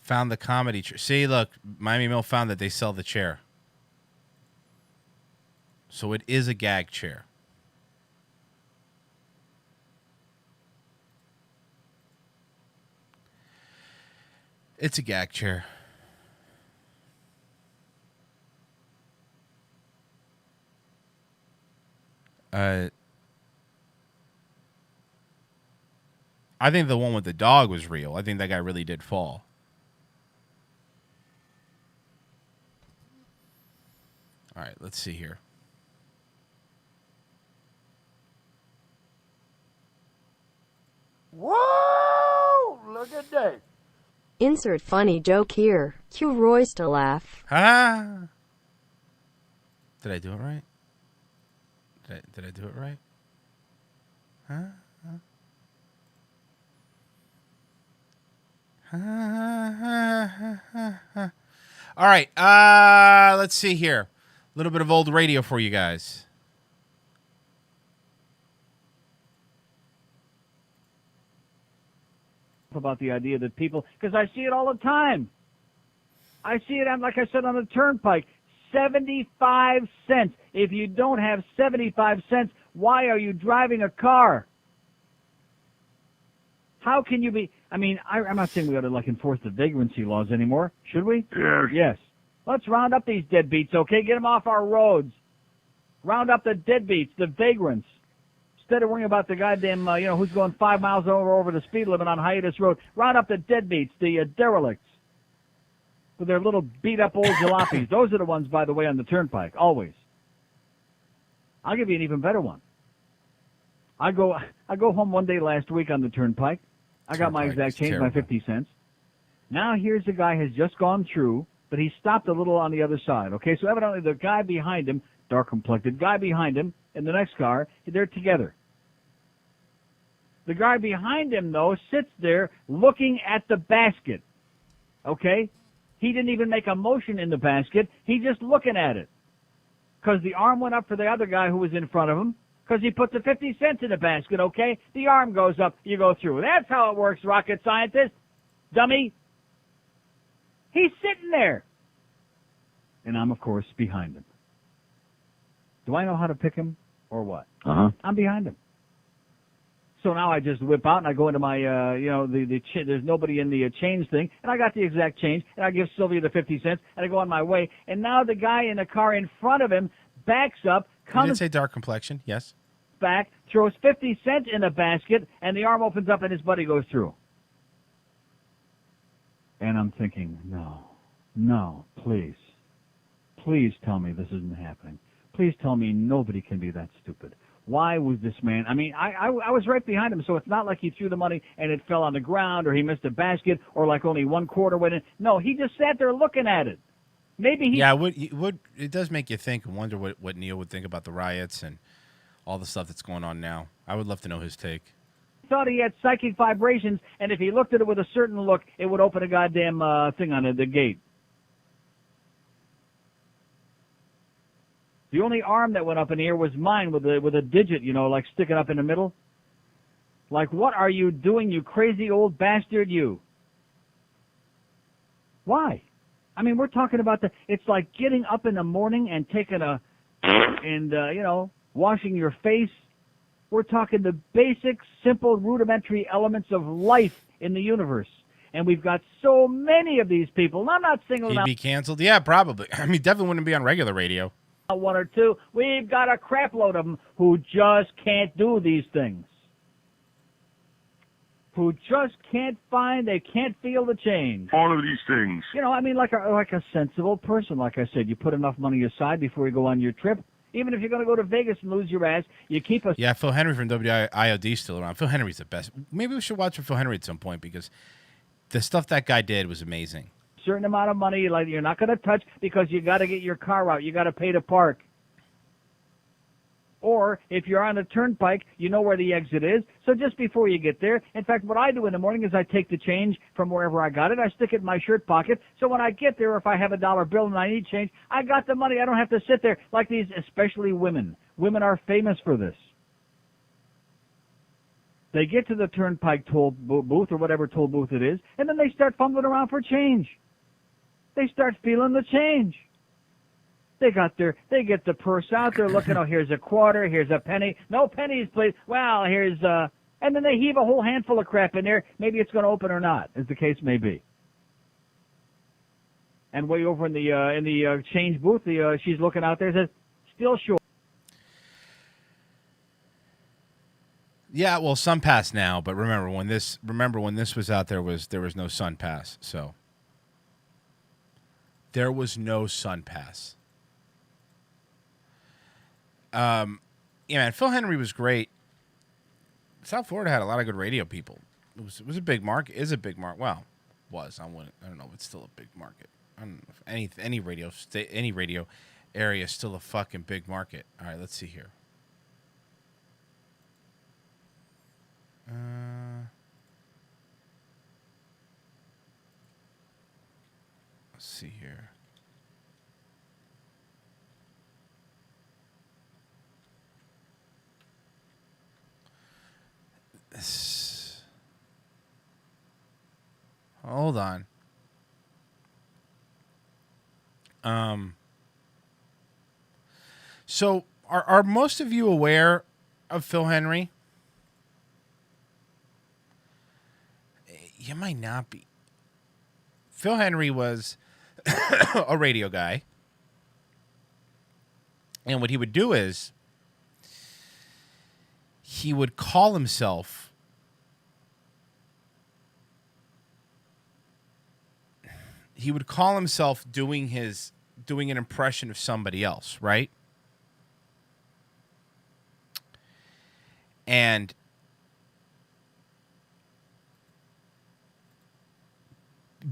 S2: Found the comedy chair. See, look, Miami Mill found that they sell the chair. So it is a gag chair. It's a gag chair. I think the one with the dog was real. I think that guy really did fall. All right, let's see here.
S3: Whoa! Look at Dave.
S4: Insert funny joke here. Cue Royce to laugh.
S2: Ah. Did I do it right? Did I do it right? Huh? All right. Let's see here. A little bit of old radio for you guys.
S10: About the idea that people, because I see it all the time. I see it, like I said, on the turnpike. 75 cents. If you don't have 75 cents, why are you driving a car? How can you be? I mean, I'm not saying we ought to enforce the vagrancy laws anymore. Should we?
S8: Yes.
S10: Yes. Let's round up these deadbeats, okay? Get them off our roads. Round up the deadbeats, the vagrants. Instead of worrying about the goddamn, who's going 5 miles over the speed limit on Hiatus Road, round up the deadbeats, the derelicts, with their little beat-up old jalopies. Those are the ones, by the way, on the turnpike, always. I'll give you an even better one. I go home one day last week on the turnpike. I got my exact change, my 50 cents. Now here's a guy has just gone through, but he stopped a little on the other side. Okay, so evidently the guy behind him, dark-complected guy behind him, in the next car, they're together. The guy behind him, though, sits there looking at the basket. Okay? He didn't even make a motion in the basket. He's just looking at it. Because the arm went up for the other guy who was in front of him. Because he put the 50 cents in the basket, okay? The arm goes up, you go through. That's how it works, rocket scientist. Dummy. He's sitting there. And I'm, of course, behind him. Do I know how to pick him or what? I'm behind him. So now I just whip out and I go into my, there's nobody in the change thing, and I got the exact change, and I give Sylvia the 50 cents, and I go on my way. And now the guy in the car in front of him backs up,
S2: You did say dark complexion, yes.
S10: back, throws 50 cents in the basket, and the arm opens up and his buddy goes through. And I'm thinking, no, please. Please tell me this isn't happening. Please tell me nobody can be that stupid. Why was this man? I mean, I was right behind him, so it's not like he threw the money and it fell on the ground or he missed a basket or like only one quarter went in. No, he just sat there looking at it. Maybe he...
S2: Yeah, it does make you think and wonder what Neil would think about the riots and all the stuff that's going on now. I would love to know his take.
S10: Thought he had psychic vibrations, and if he looked at it with a certain look, it would open a goddamn thing on the gate. The only arm that went up in the air was mine with a digit, like sticking up in the middle. Like, what are you doing, you crazy old bastard, you? Why? I mean, we're talking about it's like getting up in the morning and taking washing your face. We're talking the basic, simple, rudimentary elements of life in the universe. And we've got so many of these people. And I'm not singling out...
S2: He'd be canceled? Yeah, probably. I mean, definitely wouldn't be on regular radio.
S10: One or two. We've got a crap load of them who just can't do these things. Who just can't they can't feel the change.
S8: All of these things.
S10: Like a sensible person. Like I said, you put enough money aside before you go on your trip. Even if you're going to go to Vegas and lose your ass, you keep a...
S2: Yeah, Phil Henry from WIOD still around. Phil Henry's the best. Maybe we should watch for Phil Henry at some point because the stuff that guy did was amazing.
S10: Certain amount of money you're not going to touch because you got to get your car out. You got to pay to park. Or if you're on the turnpike, you know where the exit is. So just before you get there, in fact, what I do in the morning is I take the change from wherever I got it. I stick it in my shirt pocket. So when I get there, if I have $1 bill and I need change, I got the money. I don't have to sit there like these, especially women. Women are famous for this. They get to the turnpike toll booth or whatever toll booth it is, and then they start fumbling around for change. They start feeling the change. They get the purse out. They're looking, here's a quarter, here's a penny. No pennies, please. Well, here's, and then they heave a whole handful of crap in there. Maybe it's going to open or not, as the case may be. And way over in the, change booth, she's looking out there and says, still short.
S2: Yeah, well, Sun Pass now, but remember when this was out, there was no Sun Pass, so there was no Sun Pass. Yeah, man, Phil Henry was great. South Florida had a lot of good radio people. It was a big market. Is a big market. Well, was I don't know. It's still a big market. I don't know if any radio area is still a fucking big market. All right, let's see here. Let's see here. Hold on. So are most of you aware of Phil Henry? You might not be. Phil Henry was a radio guy. And what he would do is he would call himself doing an impression of somebody else, right? And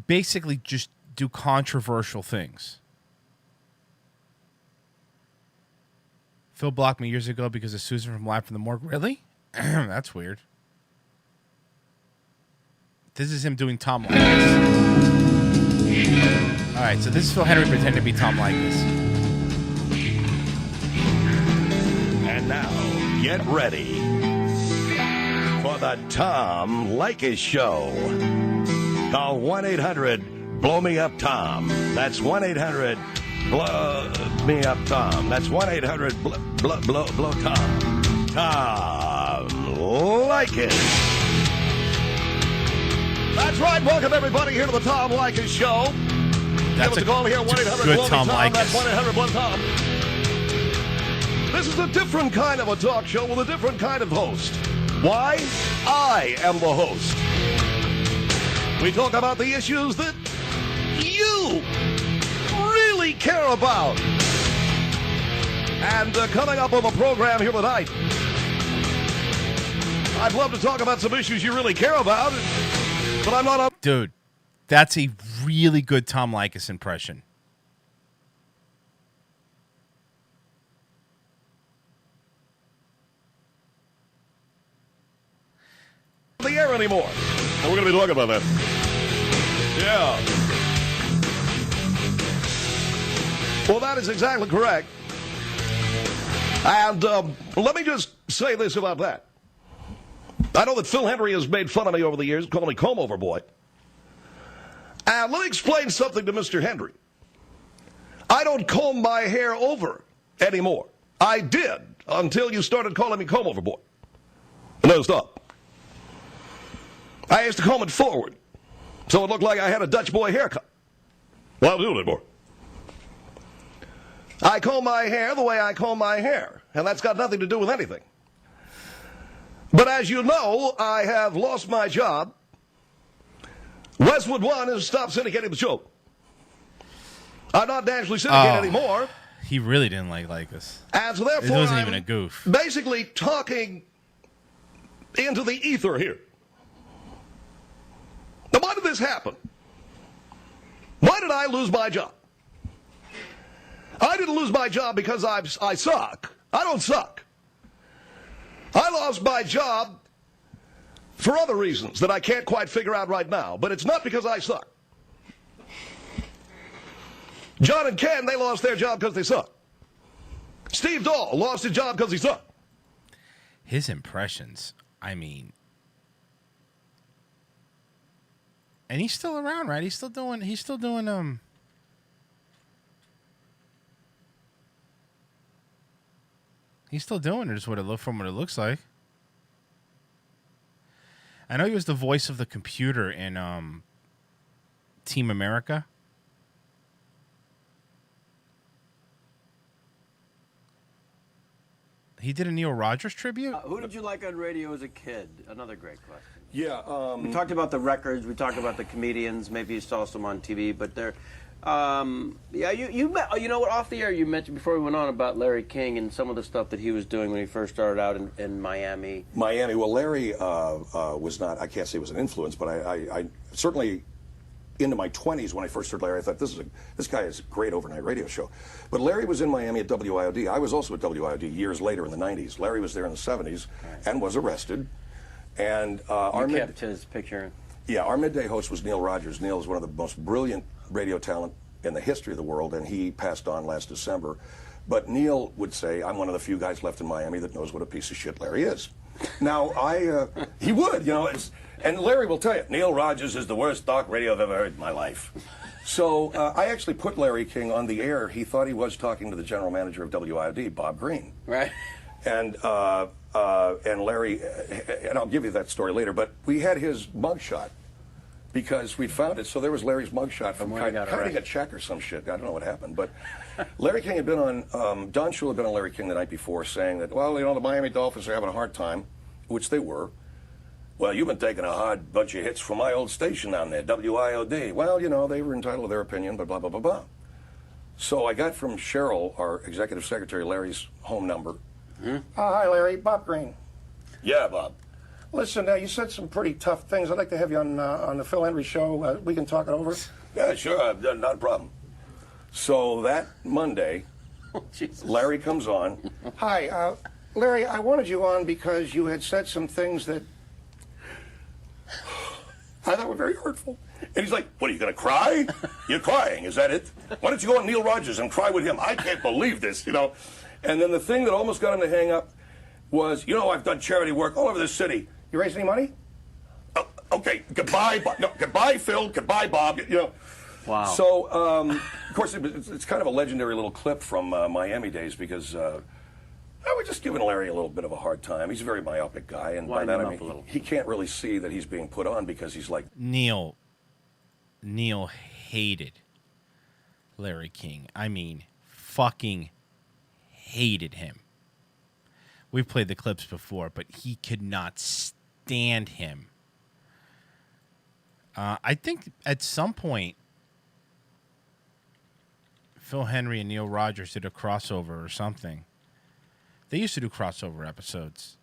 S2: basically just do controversial things. Phil blocked me years ago because of Susan from Live from the Morgue. Really? That's weird. This is him doing Tom Likas. All right, so this is Phil Henry pretending to be Tom Likas.
S11: And now, get ready for the Tom Likas Show. Call 1-800-BLOW-ME-UP-TOM. That's 1-800-BLOW-ME-UP-TOM. That's 1-800-BLOW-TOM. Tom Likas. That's right. Welcome, everybody, here to the Tom Likas Show.
S2: That's a
S11: call here, 1-800
S2: good Tom Likas.
S11: That's 1-800-BLOW-TOM. This is a different kind of a talk show with a different kind of host. Why? I am the host. We talk about the issues that you really care about. And coming up on the program here tonight, I'd love to talk about some issues you really care about, but I'm not...
S2: Dude, that's a really good Tom Likas impression.
S11: The air anymore. And we're going to be talking about that. Yeah. Well, that is exactly correct. And let me just say this about that. I know that Phil Henry has made fun of me over the years, calling me comb-over boy. And let me explain something to Mr. Henry. I don't comb my hair over anymore. I did until you started calling me comb-over boy. No, stop. I used to comb it forward, so it looked like I had a Dutch boy haircut. Well, I don't do it anymore. I comb my hair the way I comb my hair, and that's got nothing to do with anything. But as you know, I have lost my job. Westwood One has stopped syndicating the show. I'm not nationally syndicated anymore.
S2: He really didn't like us.
S11: And so therefore,
S2: it wasn't even a goof.
S11: Basically talking into the ether here. Now, why did this happen? Why did I lose my job? I didn't lose my job because I suck. I don't suck. I lost my job for other reasons that I can't quite figure out right now, but it's not because I suck. John and Ken, they lost their job because they suck. Steve Dahl lost his job because he sucked.
S2: His impressions, I mean... And he's still around, right? He's still doing He's still doing it, is what it look from what it looks like. I know he was the voice of the computer in Team America. He did a Neil Rogers tribute?
S12: Who did you like on radio as a kid? Another great question.
S11: Yeah.
S12: We talked about the records. We talked about the comedians. Maybe you saw some on TV, but they're. Yeah, you met. You know what? Off the air, you mentioned before we went on about Larry King and some of the stuff that he was doing when he first started out in Miami.
S11: Miami. Well, Larry was not. I can't say he was an influence, but I certainly. Into my 20s when I first heard Larry, I thought this guy is a great overnight radio show. But Larry was in Miami at WIOD. I was also at WIOD years later in the 90s. Larry was there in the 70s and was arrested. And
S12: our kept his picture.
S11: Yeah, our midday host was Neil Rogers. Neil is one of the most brilliant radio talent in the history of the world, and he passed on last December. But Neil would say, I'm one of the few guys left in Miami that knows what a piece of shit Larry is. Now, he would, you know, and Larry will tell you, Neil Rogers is the worst talk radio I've ever heard in my life. So I actually put Larry King on the air. He thought he was talking to the general manager of WIOD, Bob Green.
S12: Right.
S11: And Larry, and I'll give you that story later, but we had his mugshot because we'd found it. So there was Larry's mugshot from kind of a check or some shit. I don't know what happened, but Larry King had been on, Don Shula had been on Larry King the night before saying that, well, you know, the Miami Dolphins are having a hard time, which they were. Well, you've been taking a hard bunch of hits from my old station down there, WIOD. Well, you know, they were entitled to their opinion, but blah, blah, blah, blah. So I got from Cheryl, our executive secretary, Larry's home number. Hi, Larry. Bob Green. Yeah, Bob. Listen, you said some pretty tough things. I'd like to have you on the Phil Henry show. We can talk it over. Yeah, sure. Not a problem. So that Monday, Larry comes on. Hi, Larry, I wanted you on because you had said some things that I thought were very hurtful. And he's like, what, are you going to cry? You're crying, is that it? Why don't you go on Neil Rogers and cry with him? I can't believe this, you know. And then the thing that almost got him to hang up was, you know, I've done charity work all over this city. You raise any money? Oh, okay, goodbye, no, goodbye, Phil, goodbye, Bob, you know.
S12: Wow.
S11: So, of course, it's kind of a legendary little clip from Miami days because we're just giving Larry a little bit of a hard time. He's a very myopic guy, and by that I mean he can't really see that he's being put on because he's like...
S2: Neil hated Larry King. I mean, fucking hated him. We've played the clips before, but he could not stand him. I think at some point, Phil Henry and Neil Rogers did a crossover or something. They used to do crossover episodes.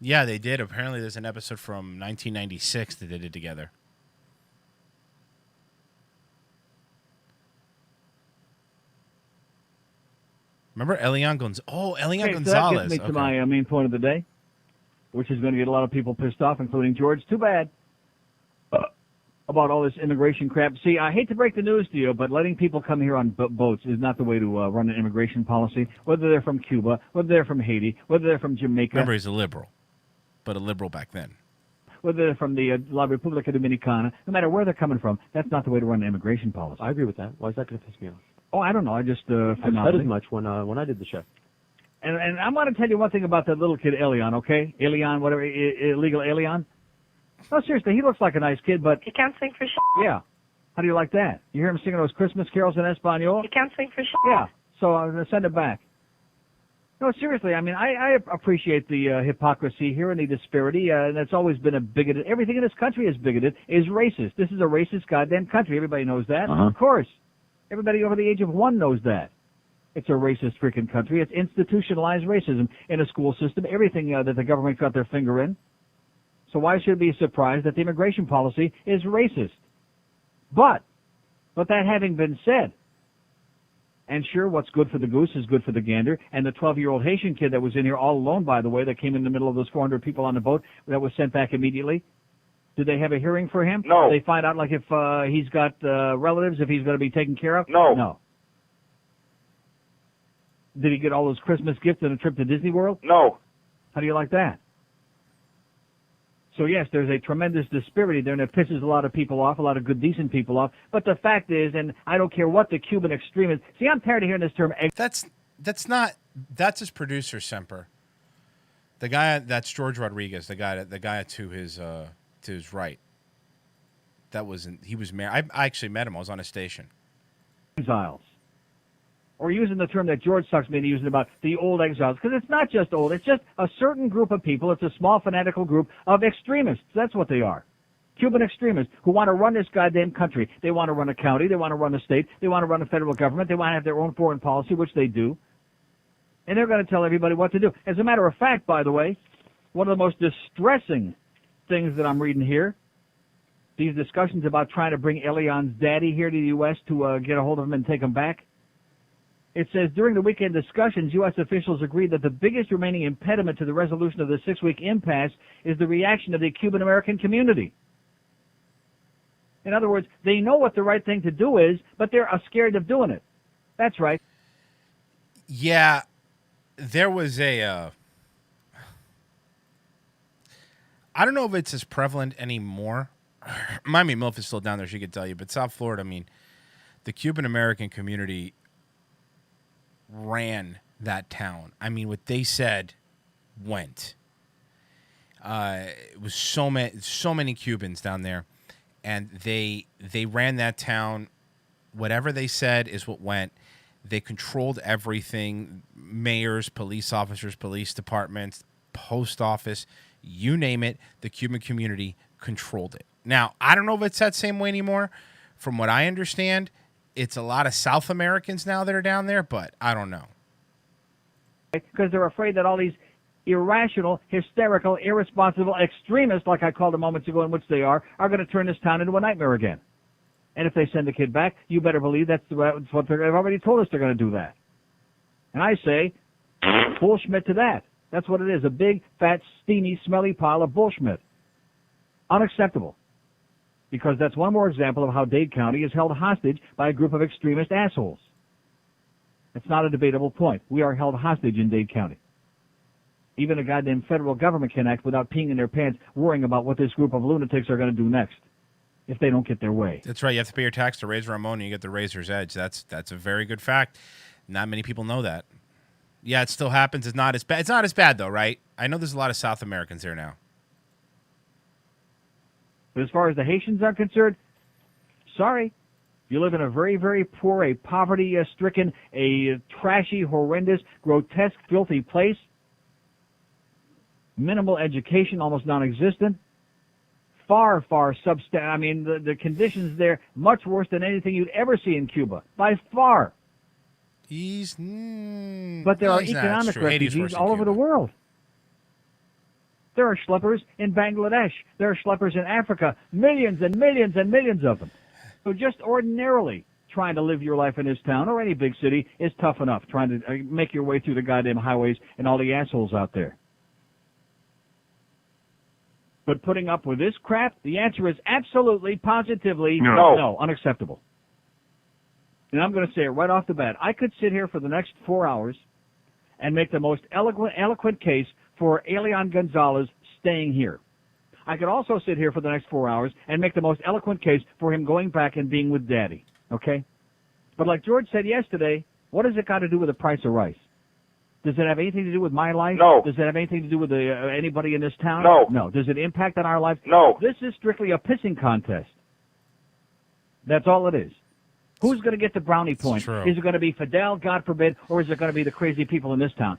S2: Yeah, they did. Apparently, there's an episode from 1996 that they did together. Remember Elian Gonzalez? Oh, Elian Gonzalez.
S10: So that gets me to my main point of the day, which is going to get a lot of people pissed off, including George. Too bad. About all this immigration crap. See, I hate to break the news to you, but letting people come here on boats is not the way to run an immigration policy, whether they're from Cuba, whether they're from Haiti, whether they're from Jamaica.
S2: Remember, he's a liberal, but a liberal back then.
S10: Whether they're from the La República Dominicana, no matter where they're coming from, that's not the way to run an immigration policy.
S13: I agree with that. Why is that going to piss me off?
S10: Oh, I don't know. I just
S13: I said as much when I did the show.
S10: And I'm going to tell you one thing about that little kid, Elian, okay? Elian, whatever, illegal Elian. No, seriously, he looks like a nice kid, but...
S14: He can't sing for shit.
S10: Yeah. How do you like that? You hear him singing those Christmas carols in Espanol?
S14: He can't sing for shit.
S10: Yeah. So I'm going to send it back. No, seriously, I mean, I appreciate the hypocrisy here and the disparity, and it's always been a bigoted... Everything in this country is bigoted, is racist. This is a racist goddamn country. Everybody knows that. Of course. Everybody over the age of 1 knows that. It's a racist freaking country. It's institutionalized racism in a school system, everything that the government got their finger in. So why should we be surprised that the immigration policy is racist? But that having been said, and sure, what's good for the goose is good for the gander, and the 12-year-old Haitian kid that was in here all alone, by the way, that came in the middle of those 400 people on the boat that was sent back immediately, did they have a hearing for him?
S3: No.
S10: Did they find out, like, if he's got relatives, if he's going to be taken care of?
S3: No.
S10: No. Did he get all those Christmas gifts and a trip to Disney World?
S3: No.
S10: How do you like that? So, yes, there's a tremendous disparity there, and it pisses a lot of people off, a lot of good, decent people off. But the fact is, and I don't care what the Cuban extremists... See, I'm tired of hearing this term...
S2: That's his producer, Semper. The guy, that's George Rodriguez, the guy to his right. That wasn't... He was married. I actually met him. I was on a station.
S10: exiles. Or using the term that George Sucks made using about the old exiles, because it's not just old, it's just a certain group of people. It's a small fanatical group of extremists. That's what they are. Cuban extremists who want to run this goddamn country. They want to run a county. They want to run a state. They want to run a federal government. They want to have their own foreign policy, which they do. And they're going to tell everybody what to do. As a matter of fact, by the way, one of the most distressing things that I'm reading here, these discussions about trying to bring Elian's daddy here to the U.S. to get a hold of him and take him back. It says, during the weekend discussions, U.S. officials agreed that the biggest remaining impediment to the resolution of the 6-week impasse is the reaction of the Cuban-American community. In other words, they know what the right thing to do is, but they're scared of doing it. That's right.
S2: Yeah, there was a... I don't know if it's as prevalent anymore. Miami Milf is still down there, she could tell you. But South Florida, I mean, the Cuban-American community ran that town. I mean, what they said went. It was so many Cubans down there, and they ran that town. Whatever they said is what went. They controlled everything: mayors, police officers, police departments, post office, you name it. The Cuban community controlled it. Now, I don't know if it's that same way anymore. From what I understand, it's a lot of South Americans now that are down there, but I don't know.
S10: Because they're afraid that all these irrational, hysterical, irresponsible extremists, like I called them moments ago, in which they are going to turn this town into a nightmare again. And if they send the kid back, you better believe that's what they've already told us they're going to do that. And I say, bullshit to that. That's what it is, a big, fat, steamy, smelly pile of bullshit. Unacceptable. Because that's one more example of how Dade County is held hostage by a group of extremist assholes. It's not a debatable point. We are held hostage in Dade County. Even a goddamn federal government can act without peeing in their pants, worrying about what this group of lunatics are going to do next if they don't get their way.
S2: That's right. You have to pay your tax to Razor Ramon, and you get the razor's edge. That's a very good fact. Not many people know that. Yeah, it still happens. It's not as bad. It's not as bad though, right? I know there's a lot of South Americans there now.
S10: But as far as the Haitians are concerned, sorry. You live in a very, very poor, a poverty-stricken, a trashy, horrendous, grotesque, filthy place. Minimal education, almost non-existent. Far, far substandard. I mean, the conditions there, much worse than anything you'd ever see in Cuba. By far. But there are economic refugees all over the world. There are schleppers in Bangladesh. There are schleppers in Africa. Millions and millions and millions of them. So just ordinarily trying to live your life in this town or any big city is tough enough. Trying to make your way through the goddamn highways and all the assholes out there. But putting up with this crap, the answer is absolutely, positively, no, unacceptable. And I'm going to say it right off the bat. I could sit here for the next 4 hours and make the most eloquent case for Elian Gonzalez staying here. I could also sit here for the next 4 hours and make the most eloquent case for him going back and being with Daddy, okay? But like George said yesterday, what has it got to do with the price of rice? Does it have anything to do with my life?
S3: No.
S10: Does it have anything to do with anybody in this town?
S3: No.
S10: No. Does it impact on our lives?
S3: No.
S10: This is strictly a pissing contest. That's all it is. Who's going to get the brownie point?
S2: True.
S10: Is it going to be Fidel, God forbid, or is it going to be the crazy people in this town?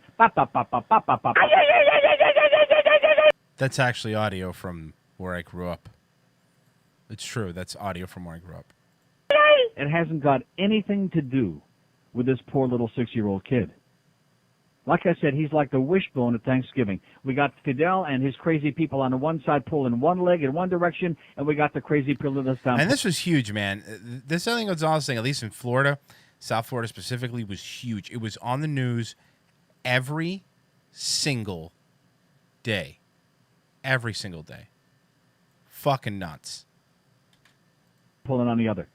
S2: That's actually audio from where I grew up. It's true. That's audio from where I grew up.
S10: It hasn't got anything to do with this poor little 6-year-old kid. Like I said, he's like the wishbone at Thanksgiving. We got Fidel and his crazy people on the one side pulling one leg in one direction, and we got the crazy people in this town.
S2: And this was huge, man. This Elian Gonzalez thing, at least in Florida, South Florida specifically, was huge. It was on the news every single day. Every single day. Fucking nuts.
S10: Pulling on the other.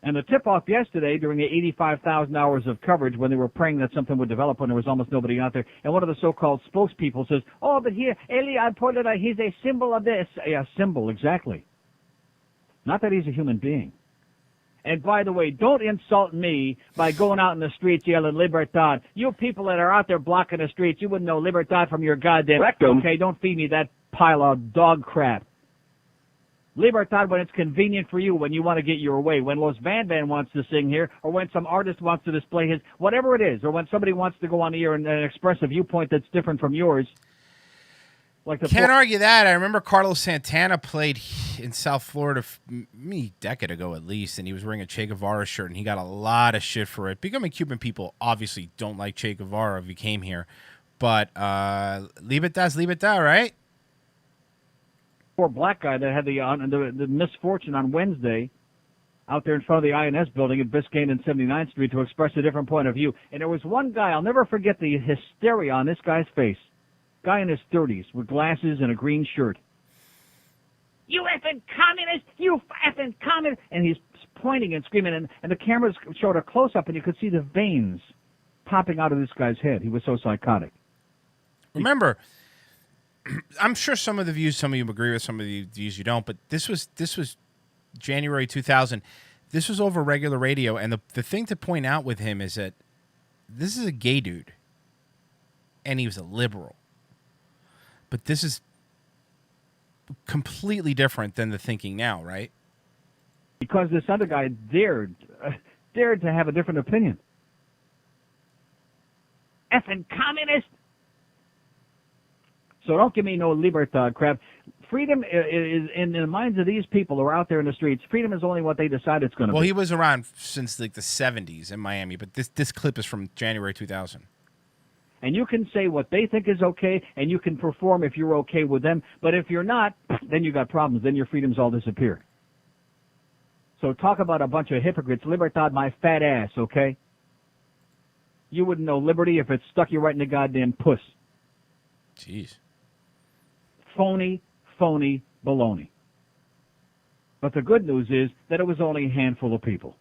S10: And the tip-off yesterday during the 85,000 hours of coverage when they were praying that something would develop when there was almost nobody out there, and one of the so-called spokespeople says, oh, but here, Elian pointed out he's a symbol of this. A symbol, exactly. Not that he's a human being. And by the way, don't insult me by going out in the streets yelling Libertad. You people that are out there blocking the streets, you wouldn't know Libertad from your goddamn rectum. Okay, don't feed me that pile of dog crap. Libertad when it's convenient for you, when you want to get your way, when Los Van Van wants to sing here, or when some artist wants to display his, whatever it is, or when somebody wants to go on the air and express a viewpoint that's different from yours. Like the
S2: Can't argue that. I remember Carlos Santana played in South Florida a decade ago at least, and he was wearing a Che Guevara shirt, and he got a lot of shit for it. Becoming Cuban people obviously don't like Che Guevara if he came here, but Libertad, right?
S10: Poor black guy that had the misfortune on Wednesday out there in front of the INS building at Biscayne and 79th Street to express a different point of view. And there was one guy, I'll never forget the hysteria on this guy's face. Guy in his 30s with glasses and a green shirt. You effing communist! You effing communist! And he's pointing and screaming, and the cameras showed a close-up, and you could see the veins popping out of this guy's head. He was so psychotic.
S2: Remember, I'm sure some of you agree with, some of the views you don't, but this was January 2000. This was over regular radio, and the thing to point out with him is that this is a gay dude, and he was a liberal. But this is completely different than the thinking now, right?
S10: Because this other guy dared to have a different opinion. Effing communist! So don't give me no Libertad crap. Freedom is in the minds of these people who are out there in the streets. Freedom is only what they decide it's going to be.
S2: Well, he was around since like the 70s in Miami, but this clip is from January 2000.
S10: And you can say what they think is okay, and you can perform if you're okay with them. But if you're not, then you got problems. Then your freedoms all disappear. So talk about a bunch of hypocrites. Libertad, my fat ass, okay? You wouldn't know liberty if it stuck you right in the goddamn puss.
S2: Jeez.
S10: Phony baloney. But the good news is that it was only a handful of people.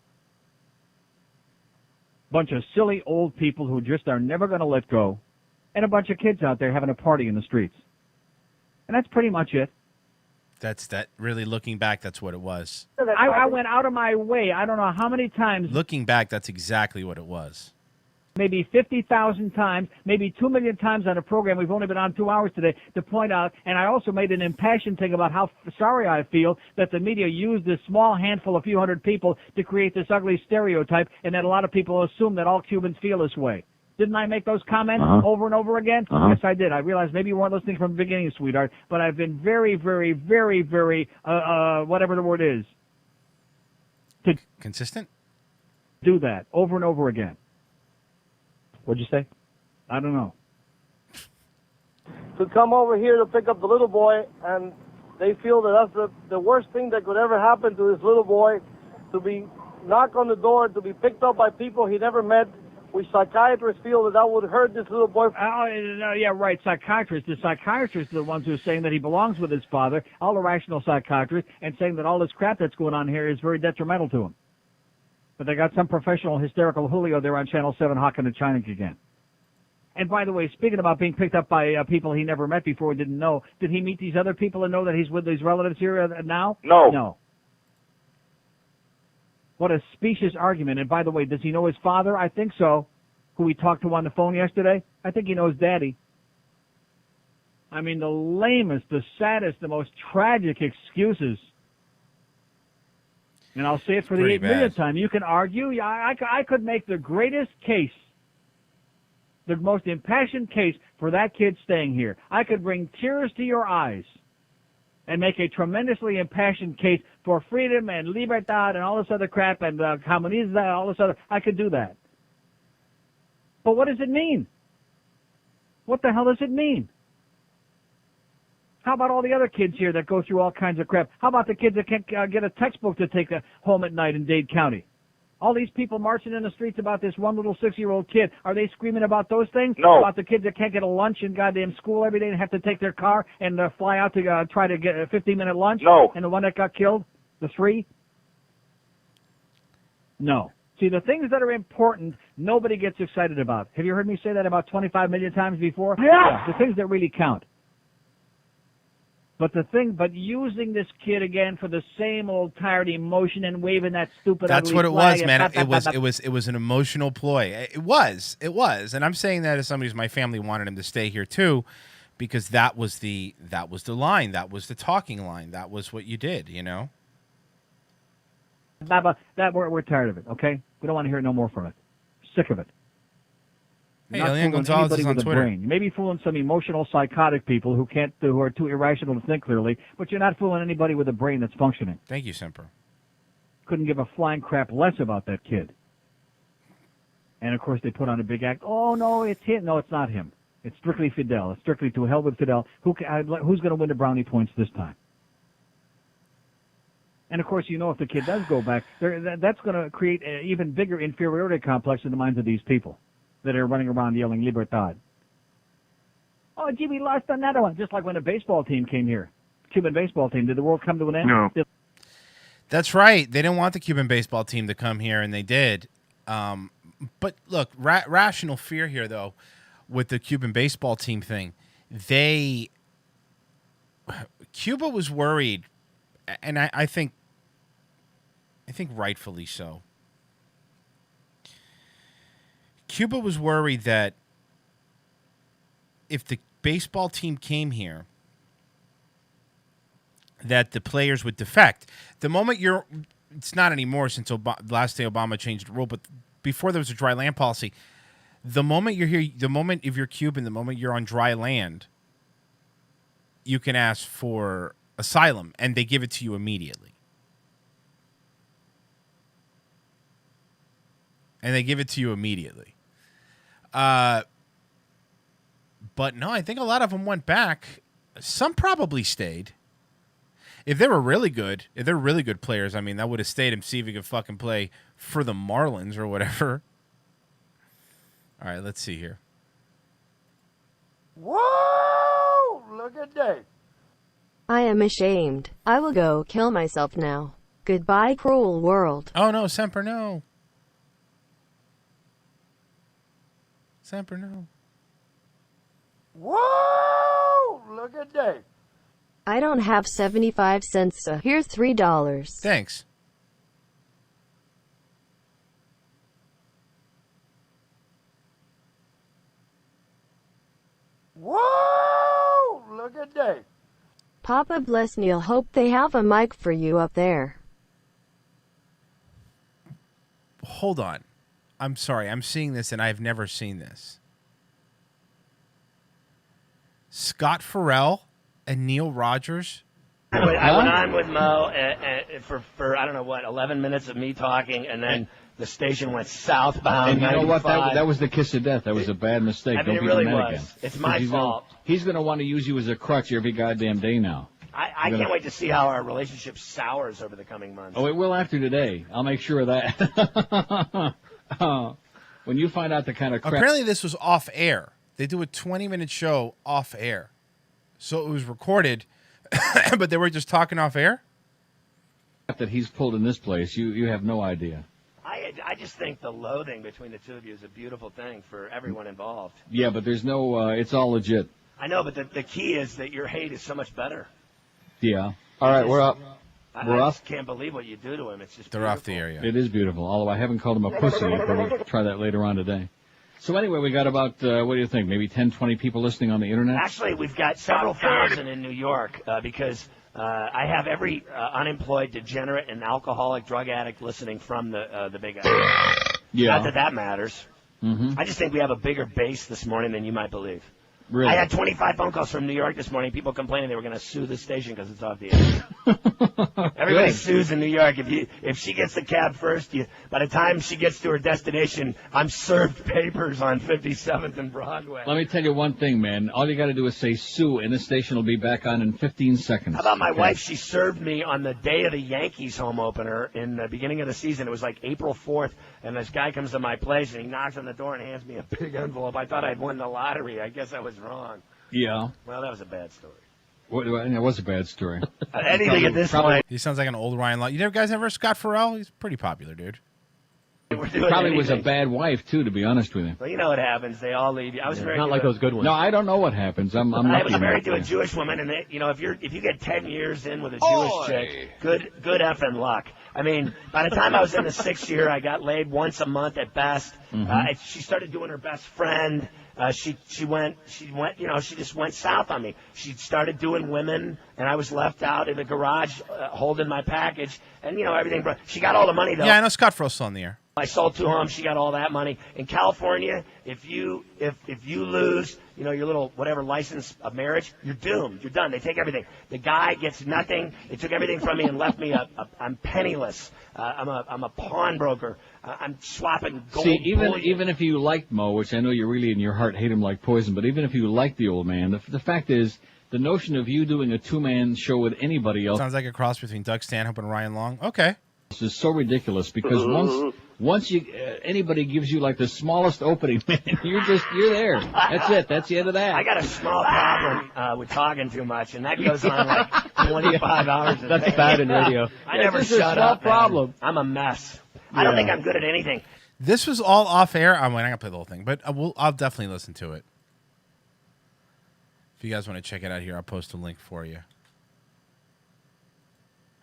S10: Bunch of silly old people who just are never going to let go, and a bunch of kids out there having a party in the streets. And that's pretty much it.
S2: Really looking back, that's what it was.
S10: I went out of my way, I don't know how many times.
S2: Looking back, that's exactly what it was.
S10: Maybe 50,000 times, maybe 2 million times on a program. We've only been on 2 hours today to point out, and I also made an impassioned thing about how sorry I feel that the media used this small handful, a few hundred people, to create this ugly stereotype, and that a lot of people assume that all Cubans feel this way. Didn't I make those comments over and over again? Yes, I did. I realized maybe you weren't listening from the beginning, sweetheart, but I've been very, very, very, very, whatever the word is.
S2: Consistent?
S10: Do that over and over again. What'd you say? I don't know.
S14: To come over here to pick up the little boy, and they feel that that's the worst thing that could ever happen to this little boy, to be knocked on the door, to be picked up by people he never met. We psychiatrists feel that would hurt this little boy.
S10: Yeah, right, psychiatrists. The psychiatrists are the ones who are saying that he belongs with his father, all the rational psychiatrists, and saying that all this crap that's going on here is very detrimental to him. But they got some professional hysterical Julio there on Channel 7 hawking the China again. And by the way, speaking about being picked up by people he never met before and didn't know, did he meet these other people and know that he's with these relatives here now?
S14: No.
S10: No. What a specious argument. And by the way, does he know his father? I think so. Who he talked to on the phone yesterday? I think he knows Daddy. I mean, the lamest, the saddest, the most tragic excuses. And I'll say it for the 8 millionth time. You can argue. I could make the greatest case, the most impassioned case for that kid staying here. I could bring tears to your eyes and make a tremendously impassioned case for freedom and libertad and all this other crap and comunismo, all this other. I could do that. But what does it mean? What the hell does it mean? How about all the other kids here that go through all kinds of crap? How about the kids that can't get a textbook to take home at night in Dade County? All these people marching in the streets about this one little 6-year-old kid. Are they screaming about those things?
S14: No.
S10: About the kids that can't get a lunch in goddamn school every day and have to take their car and fly out to try to get a 15-minute lunch?
S14: No.
S10: And the one that got killed? The 3? No. See, the things that are important, nobody gets excited about. Have you heard me say that about 25 million times before?
S14: Yeah.
S10: The things that really count. But using this kid again for the same old tired emotion and waving that stupid.
S2: That's
S10: ugly
S2: what it
S10: flag
S2: was, man.
S10: and
S2: It was an emotional ploy. It was, and I'm saying that as somebody who's my family wanted him to stay here too, because that was the line, that was the talking line, that was what you did, you know.
S10: We're tired of it. Okay, we don't want to hear no more from it. Sick of it.
S2: Hey,
S10: Not
S2: Elian
S10: fooling
S2: Gonzalez
S10: anybody
S2: is on
S10: with a
S2: Twitter.
S10: brain. You may be fooling some emotional, psychotic people who are too irrational to think clearly, but you're not fooling anybody with a brain that's functioning.
S2: Thank you, Semper.
S10: Couldn't give a flying crap less about that kid. And of course, they put on a big act. Oh no, it's him. No, it's not him. It's strictly Fidel. It's strictly to hell with Fidel. Who's going to win the brownie points this time? And of course, if the kid does go back, that's going to create an even bigger inferiority complex in the minds of these people that are running around yelling "Libertad." Oh, gee, we lost another one. Just like when a baseball team came here, Cuban baseball team. Did the world come to an end?
S2: No. That's right. They didn't want the Cuban baseball team to come here, and they did. But look, rational fear here, though, with the Cuban baseball team thing. Cuba was worried, and I think rightfully so. Cuba was worried that if the baseball team came here, that the players would defect. The moment it's not anymore since last day Obama changed the rule, but before there was a dry land policy, the moment you're here, the moment if you're Cuban, the moment you're on dry land, you can ask for asylum, and they give it to you immediately. But no, I think a lot of them went back. Some probably stayed. If they were really good, if they're really good players, I mean, that would have stayed and see if he could fucking play for the Marlins or whatever. All right, let's see here.
S3: Whoa! Look at that.
S4: I am ashamed. I will go kill myself now. Goodbye, cruel world.
S2: Oh, no, Semper, no. Semper, no.
S3: Whoa! Look at that.
S4: I don't have 75 cents, so here's $3.
S2: Thanks.
S3: Whoa! Look at that.
S4: Papa bless Neil. Hope they have a mic for you up there.
S2: Hold on. I'm sorry. I'm seeing this, and I've never seen this. Scott Farrell and Neil Rogers.
S15: When I'm with Mo for I don't know what 11 minutes of me talking, and then the station went southbound.
S16: And you know what?
S15: 95.
S16: That was the kiss of death. That was a bad mistake.
S15: I mean,
S16: Don't
S15: it
S16: be
S15: really
S16: doing that
S15: was.
S16: again.
S15: It's my fault.
S16: He's going to want to use you as a crutch every goddamn day now.
S15: I can't wait to see how our relationship sours over the coming months.
S16: Oh, it will after today. I'll make sure of that. When you find out the kind of crap...
S2: Apparently this was off air. They do a 20-minute show off air. So it was recorded, but they were just talking off air?
S16: That he's pulled in this place, you have no idea.
S15: I just think the loathing between the two of you is a beautiful thing for everyone involved.
S16: Yeah, but there's no... it's all legit.
S15: I know, but the key is that your hate is so much better.
S16: Yeah. All right, we're up. We're
S15: I
S16: up.
S15: just can't believe what you do to him. It's just
S2: They're off the air, yeah.
S16: It is beautiful, although I haven't called him a pussy yet, but we'll try that later on today. So anyway, we got about, what do you think, maybe 10, 20 people listening on the Internet?
S15: Actually, we've got several thousand in New York because I have every unemployed, degenerate, and alcoholic drug addict listening from the Big Apple.
S16: Yeah.
S15: Not that matters.
S16: Mm-hmm.
S15: I just think we have a bigger base this morning than you might believe.
S16: Really?
S15: I had 25 phone calls from New York this morning. People complaining they were going to sue the station because it's off the air. Everybody sues in New York. If she gets the cab first, by the time she gets to her destination, I'm served papers on 57th and Broadway.
S16: Let me tell you one thing, man. All you got to do is say sue, and the station will be back on in 15 seconds.
S15: How about my wife? She served me on the day of the Yankees home opener in the beginning of the season. It was like April 4th, and this guy comes to my place, and he knocks on the door and hands me a big envelope. I thought I'd won the lottery. I guess I was wrong.
S16: Yeah.
S15: Well, that was a bad story.
S16: It was a bad story.
S15: Anything at this point.
S2: He sounds like an old Ryan Law. You guys ever Scott Farrell? He's a pretty popular dude.
S16: Probably was a bad wife, too, to be honest with you.
S15: Well, you know what happens. They all leave you. I was married
S16: Not
S15: to
S16: like
S15: a-
S16: those good ones. No, I don't know what happens. I'm
S15: I
S16: lucky
S15: was married
S16: enough
S15: to a
S16: to-
S15: Jewish woman, and they, if you get 10 years in with a Jewish chick, good effing luck. I mean, by the time I was in the 6th year, I got laid once a month at best.
S16: Mhm.
S15: She started doing her best friend. She went, she just went south on me. She started doing women, and I was left out in the garage holding my package, and everything. She got all the money though.
S2: Yeah, I know Scott Frost's on the air.
S15: I sold 2 homes. She got all that money. In California, if you lose, your little whatever license of marriage, you're doomed. You're done. They take everything. The guy gets nothing. They took everything from me and left me. I'm penniless. I'm a pawnbroker. I'm swapping gold.
S16: See,
S15: bullion.
S16: even if you liked Mo, which I know you really in your heart hate him like poison, but even if you like the old man, the fact is, the notion of you doing a 2-man show with anybody else
S2: Sounds like a cross between Doug Stanhope and Ryan Long. Okay.
S16: is so ridiculous because once anybody gives you like the smallest opening, man, you're there. That's it. That's the end of that.
S15: I got a small problem with talking too much, and that goes on like 25 hours a day.
S16: That's bad in radio.
S15: I never
S16: It's just
S15: shut
S16: a small
S15: up. Man.
S16: problem.
S15: I'm a mess. I don't think I'm good at anything.
S2: This was all off air. I'm not gonna play the whole thing, but I'll definitely listen to it. If you guys want to check it out here, I'll post a link for you.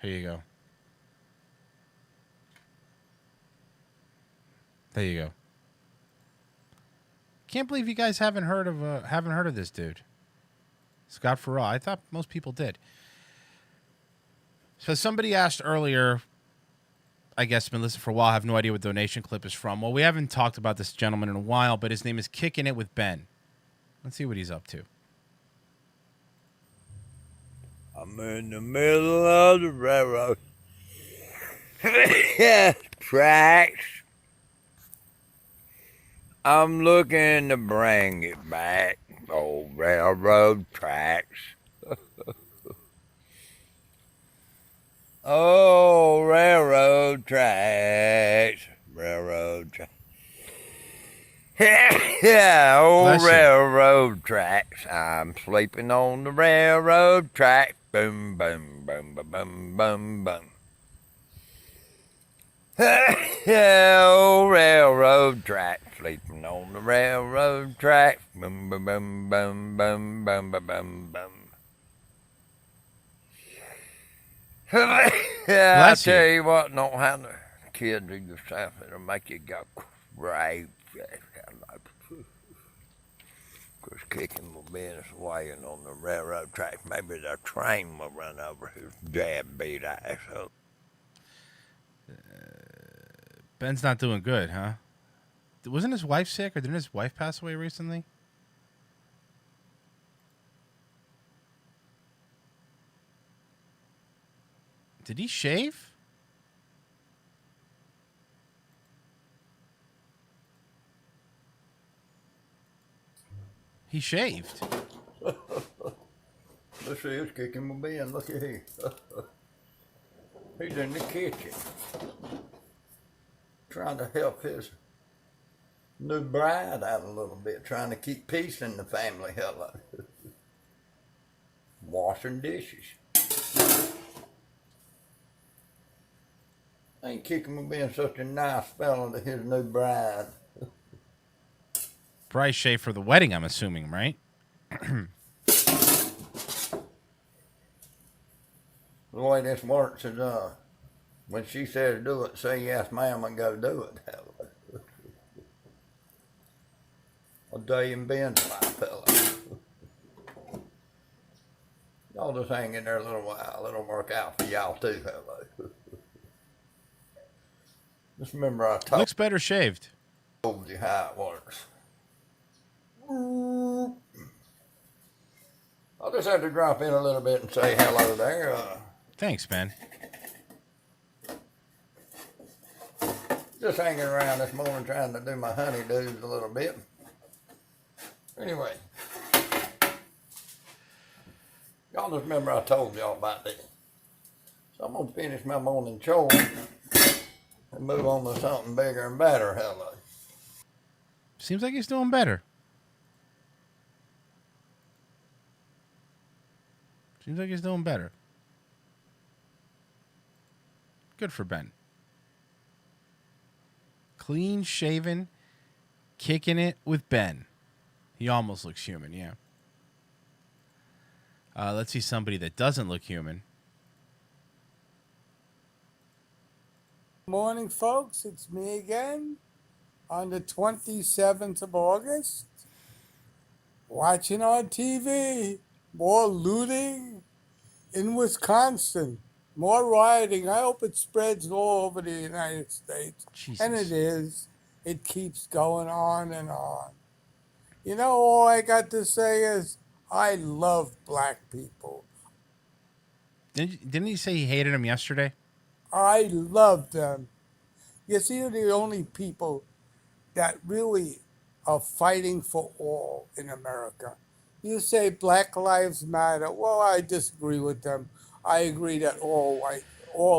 S2: Here you go. There you go. Can't believe you guys haven't heard of this dude, Scott Farrell. I thought most people did. So somebody asked earlier, I guess been listening for a while, I have no idea what donation clip is from. Well, we haven't talked about this gentleman in a while, but his name is Kicking It with Ben. Let's see what he's up to.
S17: I'm in the middle of the railroad tracks. I'm looking to bring it back, old railroad tracks. Oh, railroad tracks, railroad tracks. Yeah, old railroad tracks. I'm sleeping on the railroad track. Boom, boom, boom, boom, boom, boom, boom. Yeah, old railroad track. Sleeping on the railroad track. Boom, boom, boom, boom, boom, boom, boom, boom, boom. Yeah, I tell you what, don't have the kids do yourself. It'll make you go crazy. Because kicking will be in his way and on the railroad track. Maybe the train will run over his jab beat asshole.
S2: Ben's not doing good, huh? Wasn't his wife sick, or didn't his wife pass away recently? Did he shave? He shaved.
S17: Let's see, it's kicking my bin. Look at here. He's in the kitchen. Trying to help his new bride out a little bit. Trying to keep peace in the family. Hello. Washing dishes. Ain't kicking my bin such a nice fella to his new bride.
S2: Bryce shaved for the wedding, I'm assuming, right?
S17: The way this works is, when she says do it, say yes, ma'am, and go do it. A day in Ben's life, fella. Y'all just hang in there a little while. It'll work out for y'all too, hello. Just remember I
S2: Looks better shaved.
S17: told you how it works. I just had to drop in a little bit and say hello there.
S2: Thanks, Ben.
S17: Just hanging around this morning trying to do my honeydews a little bit. Anyway, y'all just remember I told y'all about this. So I'm going to finish my morning chore and move on to something bigger and better. Hello.
S2: Seems like he's doing better. Seems like he's doing better. Good for Ben. Clean shaven, kicking it with Ben. He almost looks human, yeah. Let's see somebody that doesn't look human.
S18: Morning, folks. It's me again on the 27th of August. Watching on TV, more looting in Wisconsin, more rioting. I hope it spreads all over the United States. And it is. It keeps going on and on. You know, all I got to say is I love black people.
S2: Didn't he say he hated him yesterday?
S18: I love them. You see, they're the only people that really are fighting for all in America. You say Black Lives Matter. Well, I disagree with them. I agree that all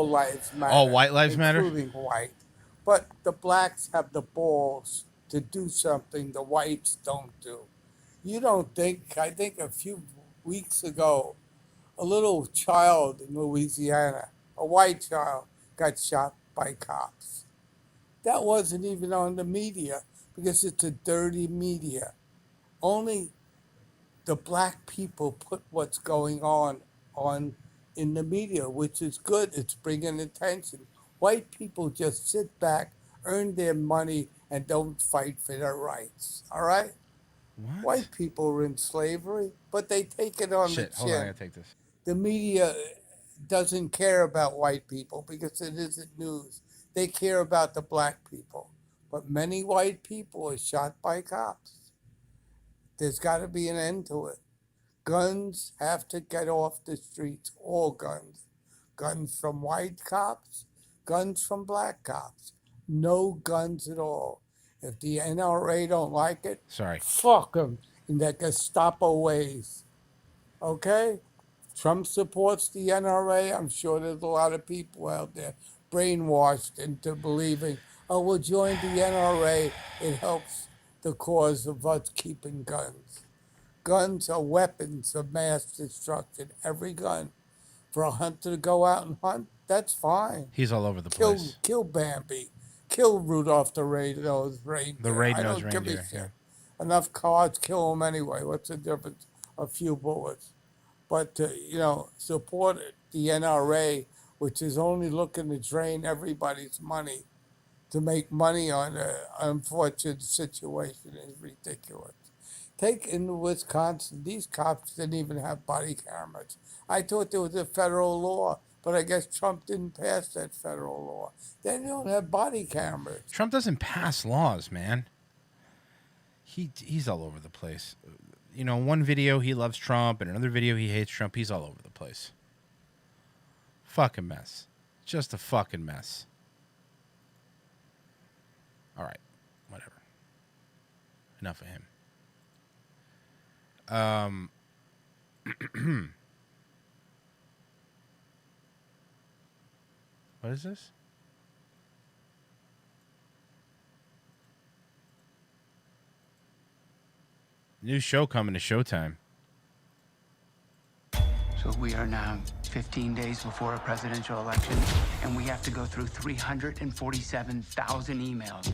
S18: lives matter.
S2: All white lives matter?
S18: Including white. But the blacks have the balls to do something the whites don't do. You don't think, I think a few weeks ago, a little child in Louisiana, a white child, got shot by cops. That wasn't even on the media because it's a dirty media. Only the black people put what's going on in the media, which is good. It's bringing attention. White people just sit back, earn their money, and don't fight for their rights. All right?
S2: What?
S18: White people are in slavery, but they take it on
S2: Shit,
S18: the
S2: hold on, I
S18: chin.
S2: gotta take this.
S18: The media doesn't care about white people because it isn't news. They care about the black people. But many white people are shot by cops. There's got to be an end to it. Guns have to get off the streets, all guns. Guns from white cops, guns from black cops. No guns at all. If the NRA don't like it, fuck them in their Gestapo ways. Okay? Trump supports the NRA. I'm sure there's a lot of people out there brainwashed into believing, oh, we'll join the NRA. It helps the cause of us keeping guns. Guns are weapons of mass destruction. Every gun. For a hunter to go out and hunt, that's fine.
S2: He's all over the place.
S18: Kill Bambi. Kill Rudolph the Red-Nosed Reindeer.
S2: The
S18: I
S2: red-nosed
S18: don't give a
S2: reindeer,
S18: shit.
S2: yeah.
S18: Enough cards kill them anyway. What's the difference? A few bullets. But, support the NRA, which is only looking to drain everybody's money to make money on an unfortunate situation is ridiculous. Take in Wisconsin, these cops didn't even have body cameras. I thought there was a federal law, but I guess Trump didn't pass that federal law. They don't have body cameras.
S2: Trump doesn't pass laws, man. He's all over the place. You know, one video he loves Trump, and another video he hates Trump. He's all over the place. Fucking mess. Just a fucking mess. All right. Whatever. Enough of him. What is this? New show coming to Showtime.
S19: So we are now 15 days before a presidential election, and we have to go through 347,000 emails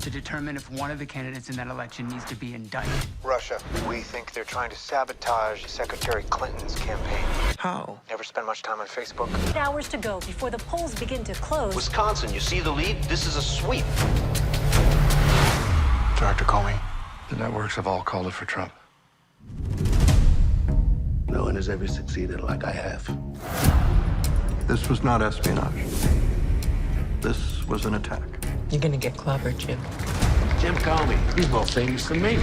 S19: to determine if one of the candidates in that election needs to be indicted.
S20: Russia. We think they're trying to sabotage Secretary Clinton's campaign.
S19: How?
S20: Never spend much time on Facebook.
S21: 8 hours to go before the polls begin to close.
S20: Wisconsin, you see the lead? This is a sweep. Dr. Comey.
S22: The networks have all called it for Trump.
S23: No one has ever succeeded like I have.
S22: This was not espionage. This was an attack.
S19: You're gonna get clobbered, Jim.
S23: Jim Comey, he's more famous than me.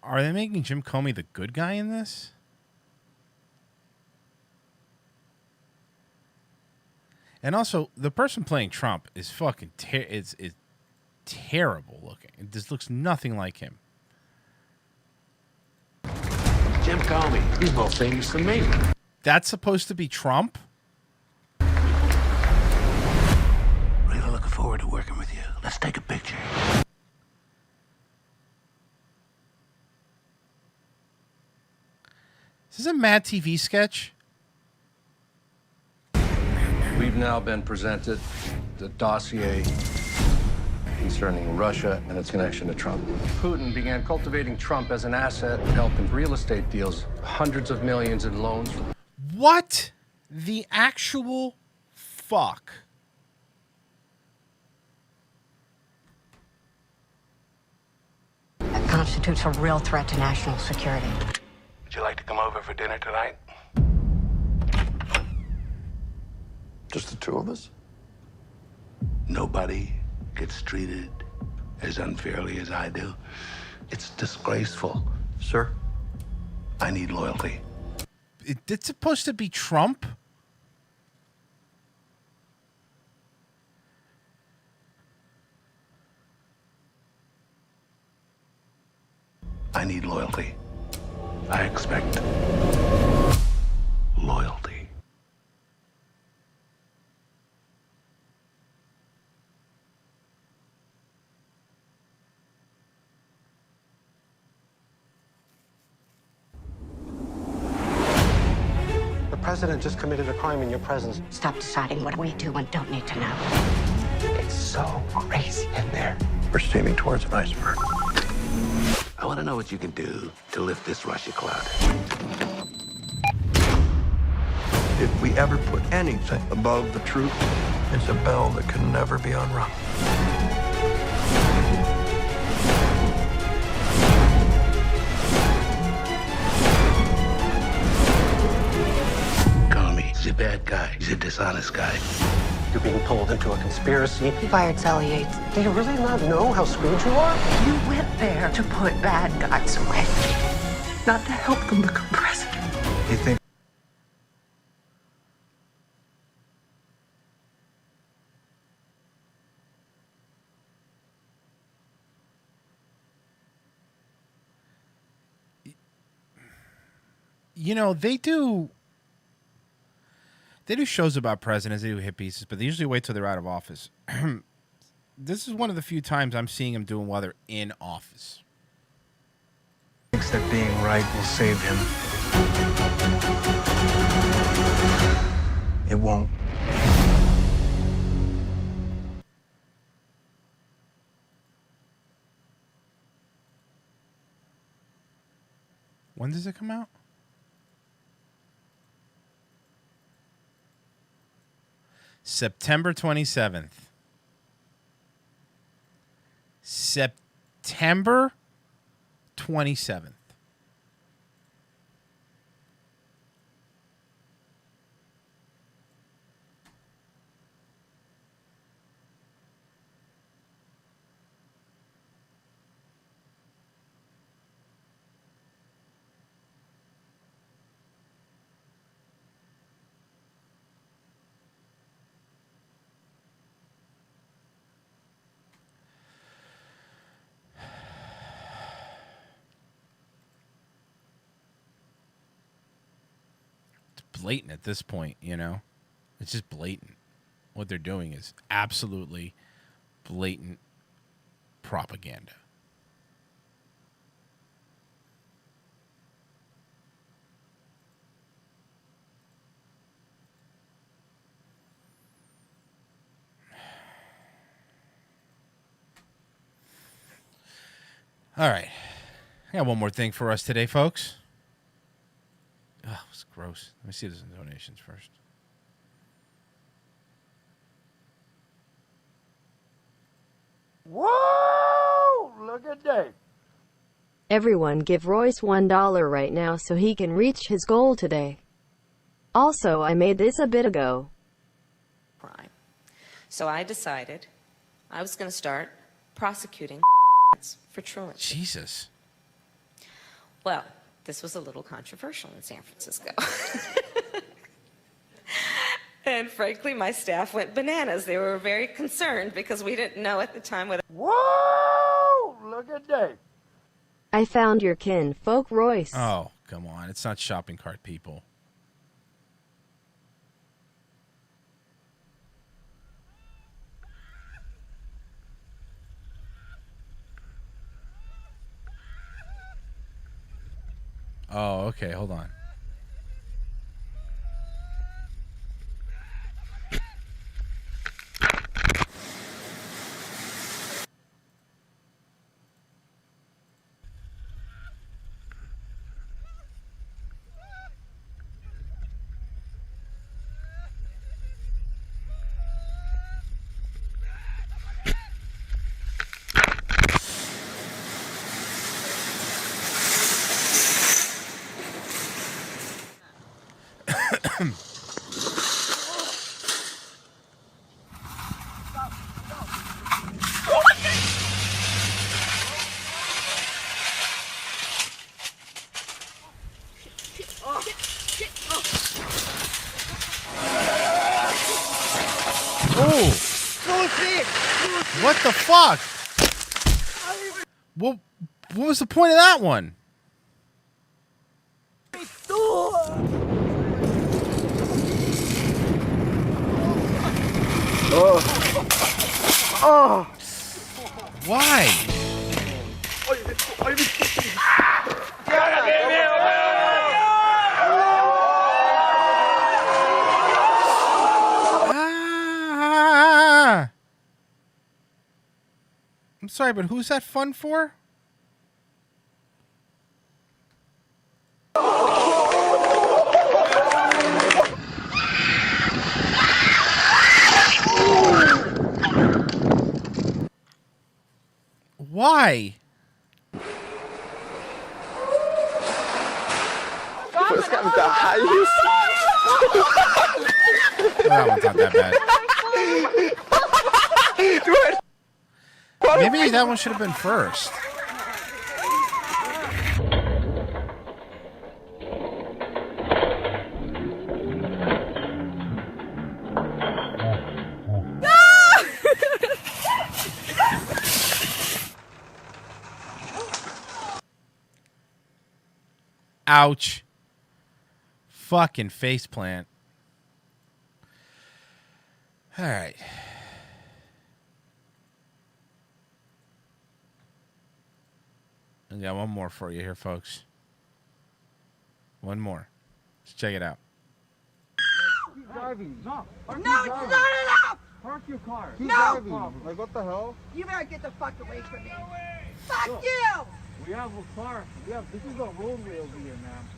S2: Are they making Jim Comey the good guy in this? And also, the person playing Trump is fucking is terrible looking. It just looks nothing like him.
S23: Jim Comey, he's more famous than me.
S2: That's supposed to be Trump?
S23: Really looking forward to working with you. Let's take a picture.
S2: Is this a Mad TV sketch?
S22: We've now been presented the dossier concerning Russia and its connection to Trump. Putin began cultivating Trump as an asset and helped in real estate deals, hundreds of millions in loans.
S2: What the actual fuck?
S1: That constitutes a real threat to national security.
S23: Would you like to come over for dinner tonight?
S20: Just the two of us?
S23: Nobody gets treated as unfairly as I do. It's disgraceful.
S20: Sir?
S23: I need loyalty.
S2: It's supposed to be Trump?
S23: I need loyalty. I expect loyalty.
S20: The president just committed a crime in your presence.
S1: Stop deciding what we do and don't need to know.
S20: It's so crazy in there. We're steaming towards an iceberg.
S23: I want to know what you can do to lift this Russia cloud.
S20: If we ever put anything above the truth, it's a bell that can never be unrung.
S23: He's a bad guy. He's a dishonest guy.
S20: You're being pulled into a conspiracy.
S1: He fired Sally Yates.
S20: Do you really not know how screwed you are?
S1: You went there to put bad guys away, not to help them become president.
S20: You think
S2: You know, they do shows about presidents, they do hit pieces, but they usually wait till they're out of office. This is one of the few times I'm seeing him doing while they're in office.
S20: thinks that being right will save him? It won't.
S2: When does it come out? September 27th. September 27th. Blatant at this point, you know? It's just blatant. What they're doing is absolutely blatant propaganda. All right. I got one more thing for us today, folks. Oh, it's gross. Let me see this in donations first.
S3: Whoa! Look at Dave.
S4: Everyone give Royce $1 right now so he can reach his goal today. Also, I made this a bit ago.
S5: Crime. So I decided I was going to start prosecuting for truancy.
S2: Jesus.
S5: Well, this was a little controversial in San Francisco. And frankly, my staff went bananas. They were very concerned because we didn't know at the time whether...
S3: Whoa! Look at Dave.
S4: I found your kin, folk Royce.
S2: Oh, come on. It's not shopping cart people. Oh, okay. Hold on. Oh! What the fuck? What was the point of that one?
S8: Oh.
S2: Why? Ah! I'm sorry, but who's that fun for? Why? That one's not that bad. Maybe that one should have been first. Ouch. Fucking faceplant. All right. I got one more for you here, folks. One more. Let's check it out.
S8: Keep driving. No,
S6: it's not enough!
S8: Park your car.
S6: No!
S8: Driving. Like, what the hell?
S6: You better get the fuck away from me. Fuck you!
S8: We have a car. This is a roadway over here, ma'am.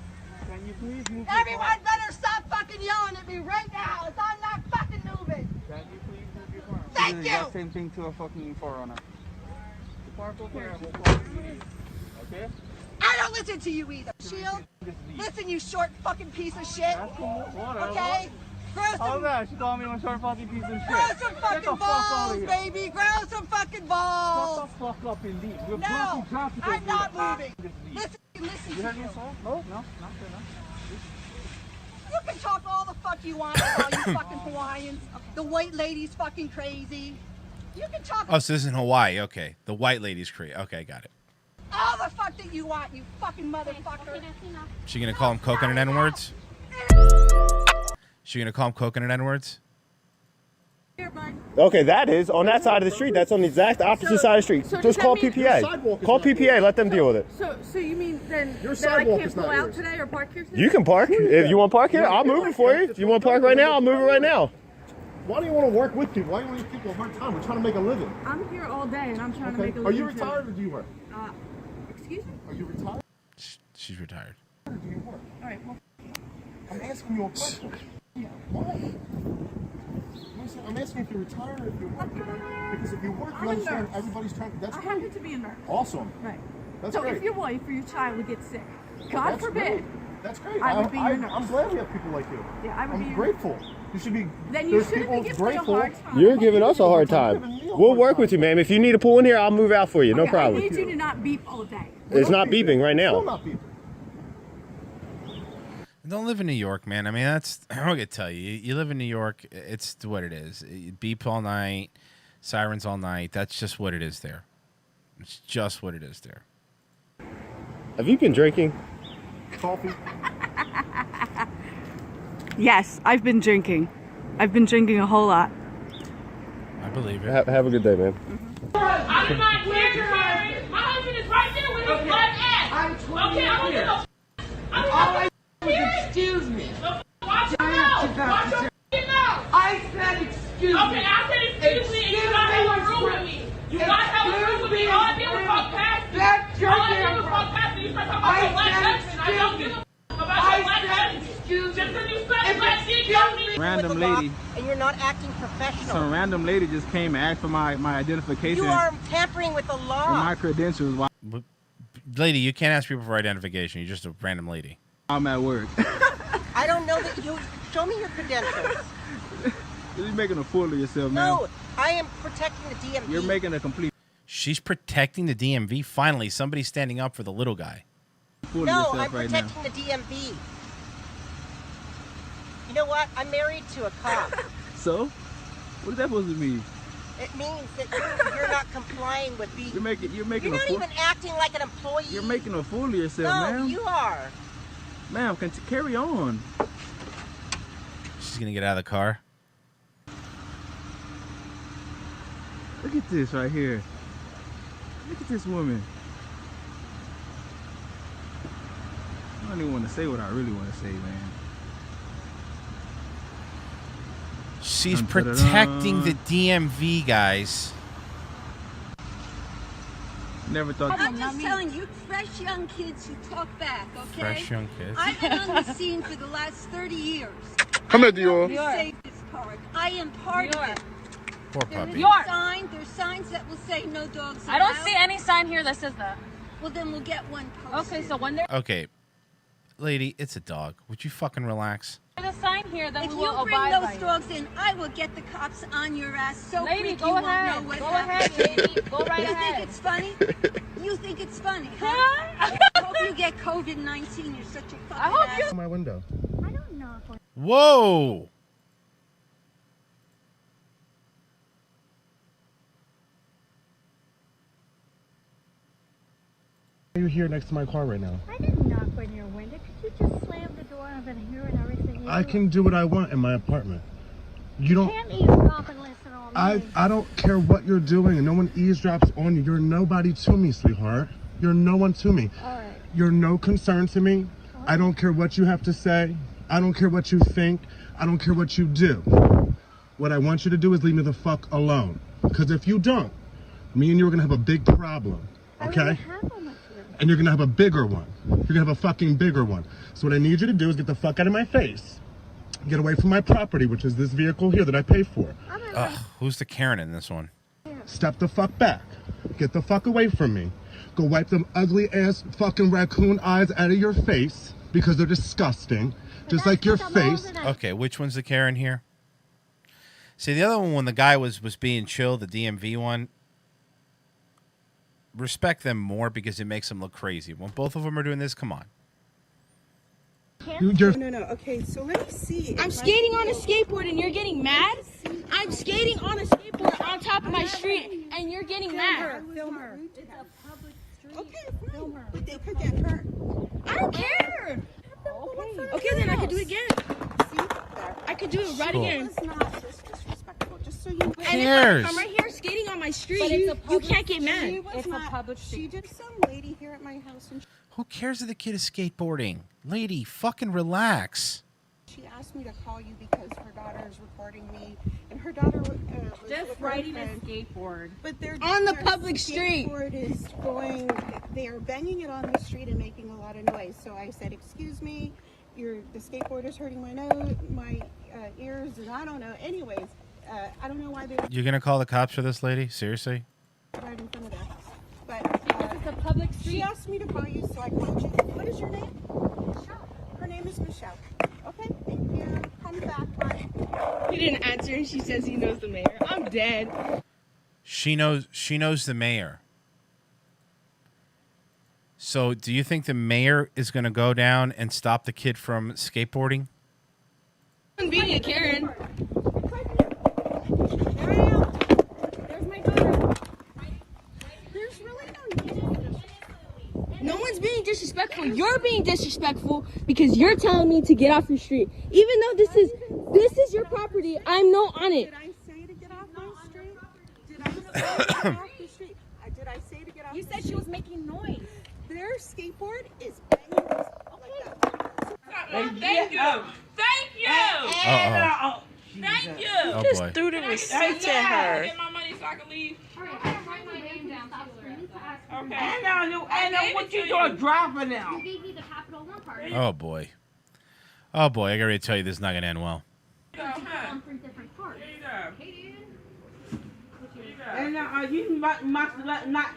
S8: Can you please move?
S6: Everyone better stop fucking yelling at me right now. It's I'm not fucking moving.
S8: Can you please move your car?
S6: Thank
S8: This is
S6: you.
S8: the same thing to a fucking forerunner. Park over here. We'll park you. Okay?
S6: I don't listen to you either. Shield. Listen, you short fucking piece of shit. Okay? Grow some,
S8: that? She called me a short fucking piece of shit.
S6: grow some fucking balls, baby. Grow some fucking balls.
S8: Shut the fuck up and leave. We're
S6: No,
S8: blocking traffic
S6: I'm
S8: over
S6: not
S8: here.
S6: moving. Listen,
S8: You heard me, sir? No, not there.
S6: You can talk all the fuck you want about all you fucking Hawaiians. The white lady's fucking crazy. You can talk
S2: Oh, so this is in Hawaii. Okay. The white lady's crazy. Okay, got it.
S6: all the fuck that you want, you fucking motherfucker.
S2: She gonna call him coconut N-words? She gonna call him coconut N-words?
S7: Okay, that is on that side of the street. That's on the exact opposite side of the street.
S9: so does
S7: Just
S9: that
S7: call
S9: mean-
S7: PPA. Call PPA. Let them deal with it.
S9: So you mean then
S7: Your
S9: that I
S7: sidewalk
S9: can't
S7: is
S9: go
S7: not
S9: out
S7: yours.
S9: today or park here today?
S7: You can park. If you want to park here, I'll move it for you. If you want to park right now, I'll move it right now.
S24: Why do you want to work with people? Why do you want to give people a hard time? We're trying to make a living.
S9: I'm here all day and I'm trying to make a
S24: Are
S9: living.
S24: you retired or do you work?
S9: Excuse me?
S24: Are you retired
S2: She's retired.
S24: or do you work?
S9: All right, well,
S24: I'm asking you a question. Why? I'm asking if you're retired or if you work. Because if you work,
S9: I'm
S24: you
S9: a
S24: understand
S9: nurse.
S24: everybody's trying to. That's
S9: I
S24: great.
S9: happen to be a nurse.
S24: Awesome.
S9: Right.
S24: That's
S9: so
S24: great.
S9: if your wife or your child would get sick, God
S24: That's
S9: forbid,
S24: great. That's great.
S9: I would be your nurse.
S24: I'm glad we have people like you.
S9: Yeah, I would be
S24: I'm
S9: your
S24: grateful. You should be.
S9: Then you
S24: there's
S9: shouldn't be
S24: people
S9: giving me a
S24: grateful.
S9: hard time.
S7: You're giving us a hard time. We'll work with you, ma'am. If you need to pull in here, I'll move out for you. No
S9: Okay,
S7: problem.
S9: I need you to not beep all day.
S7: It's not beeping right
S24: Still
S7: now.
S24: not beeping.
S2: Don't live in New York, man. I mean, that's I'm gonna tell you. You live in New York. It's what it is. It beeps all night, sirens all night. That's just what it is there. It's just what it is there.
S7: Have you been drinking?
S24: Coffee.
S9: Yes, I've been drinking. I've been drinking a whole lot.
S2: I believe it.
S7: Have a good day, man.
S8: I'm not here. My husband is right there with his black ass. I'm 20 years. I'm here. Excuse me. Watch your mouth. Watch your mouth. I said excuse me. Okay, I said excuse me, and you gotta have a room with me. You gotta have a room with me. All I did was walk past you. That's your damn problem. You start talking about your black husband. I don't give a about your black husband. Just because you said black shit, don't mean
S25: Random lady.
S6: And you're not acting professional.
S25: Some random lady just came and asked for my identification
S6: You are tampering with the
S25: and
S6: law.
S25: my credentials while
S2: Lady, you can't ask people for identification. You're just a random lady.
S25: I'm at work.
S6: I don't know that you. Show me your credentials.
S25: You're making a fool of yourself, man.
S6: No, I am protecting the DMV.
S25: You're making a complete
S2: She's protecting the DMV. Finally, somebody's standing up for the little guy.
S25: fool of
S6: No,
S25: yourself
S6: I'm
S25: right now.
S6: protecting the DMV. You know what? I'm married to a cop.
S25: So? What is that supposed to mean?
S6: It means that you're not complying with the...
S25: You're making
S6: You're
S25: a
S6: not
S25: fool.
S6: even acting like an employee.
S25: You're making a fool of yourself,
S6: No,
S25: ma'am.
S6: you are.
S25: Ma'am, carry on.
S2: She's gonna get out of the car.
S25: Look at this right here. Look at this woman. I don't even want to say what I really want to say, man.
S2: She's protecting the DMV, guys.
S25: Never thought.
S6: I'm just telling you, fresh young kids who talk back, okay?
S2: Fresh young kids.
S6: I've been on the scene for the last 30 years.
S24: Come here, Dior.
S6: I save this park. I am part of it.
S2: Poor puppy.
S6: There's signs that will say no dogs allowed.
S10: I don't see any sign here that says that.
S6: Well, then we'll get one posted.
S10: Okay, so when there's
S2: Okay, lady, it's a dog. Would you fucking relax?
S10: a sign here, then
S6: If
S10: we
S6: you
S10: will
S6: bring
S10: abide
S6: those
S10: by it.
S6: dogs in, I will get the cops on your ass so
S10: Lady,
S6: quick
S10: go
S6: you
S10: ahead.
S6: won't know what
S10: Go
S6: happened.
S10: ahead, lady. Go right
S6: You
S10: ahead.
S6: think it's funny? You think it's funny, huh? I hope you get COVID-19. You're such a fucking
S10: I hope
S6: ass.
S24: My window.
S6: I don't know.
S2: Whoa!
S24: Why are you here next to my car right now?
S11: I didn't knock on your window. Could you just slam the door? I've been hearing everything.
S24: I can do what I want in my apartment. You don't.
S11: Can't eavesdrop and listen on me.
S24: I don't care what you're doing, and no one eavesdrops on you. You're nobody to me, sweetheart. You're no one to me.
S11: All right.
S24: You're no concern to me. I don't care what you have to say. I don't care what you think. I don't care what you do. What I want you to do is leave me the fuck alone. Because if you don't, me and you are going to have a big problem. Okay? And you're going to have a bigger one. You're going to have a fucking bigger one. So what I need you to do is get the fuck out of my face. Get away from my property, which is this vehicle here that I pay for.
S2: Ugh, who's the Karen in this one?
S24: Step the fuck back. Get the fuck away from me. Go wipe them ugly ass fucking raccoon eyes out of your face because they're disgusting. Just like your face.
S2: Okay, which one's the Karen here? See, the other one, when the guy was being chill, the DMV one, respect them more because it makes them look crazy. When both of them are doing this, come on.
S12: No. Okay, so let me see. I'm skating on a skateboard and you're getting mad? I'm skating on a skateboard on top of my street and you're getting mad.
S6: Film her. It's a public street.
S12: Okay,
S6: Film her.
S12: but they could get hurt. I don't care. Okay, then I could do it again. See? There. I could do it right
S2: Cool.
S12: again.
S6: It's not just disrespectful. Just so you know.
S12: And
S2: cares?
S12: if I'm right here skating on my street,
S6: But it's a
S12: you
S6: public
S12: can't get mad.
S6: street.
S12: It's
S6: It's
S12: a
S6: a public street.
S12: She did some lady here at my house and
S2: Who cares if the kid is skateboarding? Lady, fucking relax.
S12: she asked me to call you because her daughter is recording me, and her daughter was
S10: Just
S12: with her
S10: riding a
S12: friend.
S10: skateboard.
S12: But they're
S10: On the
S12: their
S10: public street.
S12: skateboard is going. They are banging it on the street and making a lot of noise. So I said, "Excuse me, the skateboard is hurting my nose, my ears, and I don't know." Anyways, I don't know why they were
S2: You're gonna call the cops for this lady? Seriously?
S12: right in front of their house. But
S10: It's a public
S12: she
S10: street.
S12: asked me to call you, so I called you. What is your name? Michelle. Her name is Michelle. Okay, thank you. Come back. Bye. He didn't answer, and she says he knows the mayor. I'm dead.
S2: She knows the mayor. So do you think the mayor is gonna go down and stop the kid from skateboarding?
S12: I'm being a Karen. There I am. There's my daughter. There's really no one's being disrespectful. You're being disrespectful because you're telling me to get off your street. Even though this is your property, I'm not on it. Did I say to get off my street? Did I say to get off the street? Did I say to get off?
S10: You said she was making noise.
S12: Their skateboard is banging this like that.
S8: Thank you. Thank you.
S2: Uh-oh.
S8: Thank you.
S2: Oh,
S12: Just
S2: boy.
S12: threw the receipt to her.
S8: Get my money so I can leave.
S11: Write my name down.
S8: Okay.
S3: And what you doing dropping now?
S11: You gave me the Capital One part.
S2: Oh boy. Oh boy, I gotta tell you this is not gonna end well.
S11: On three different parts.
S8: Here you go.
S3: And you must not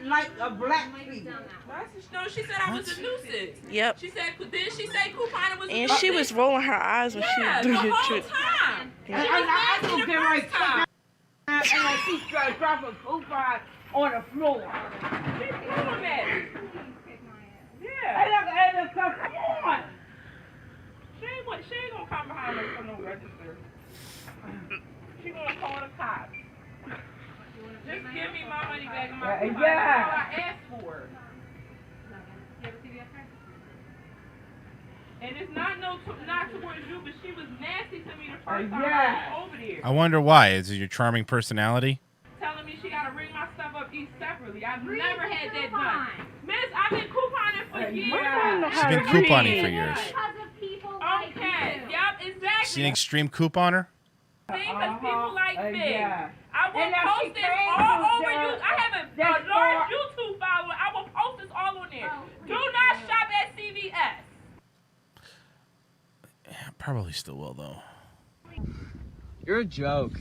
S3: like a black people.
S8: No, she said I was a nuisance.
S12: Yep.
S8: She said, did she say Coupon was a
S12: And
S8: nuisance?
S12: she was rolling her eyes when she was doing
S8: the
S12: your
S8: whole
S12: trick.
S8: time.
S3: I don't get right time. And I see dropping coupon on the floor.
S8: She's doing that. Yeah.
S3: And come on.
S8: She ain't gonna come behind us for no register. She gonna call the cops.
S3: bag in my coupon. That's all I asked for. And it's not towards you, but she was nasty to me the first time I was over there.
S2: I wonder why. Is it your charming personality?
S3: Telling me she gotta ring my stuff up each separately. I've never had that done. Miss, I've been couponing for years.
S2: She's been couponing for years.
S3: Okay, yep, exactly.
S2: She's an extreme couponer?
S3: See, because people like me. I will post this all over you. I have a large YouTube follower. I will post this all on there. Do not shop at CVS.
S2: Yeah, probably still will, though.
S13: You're a joke.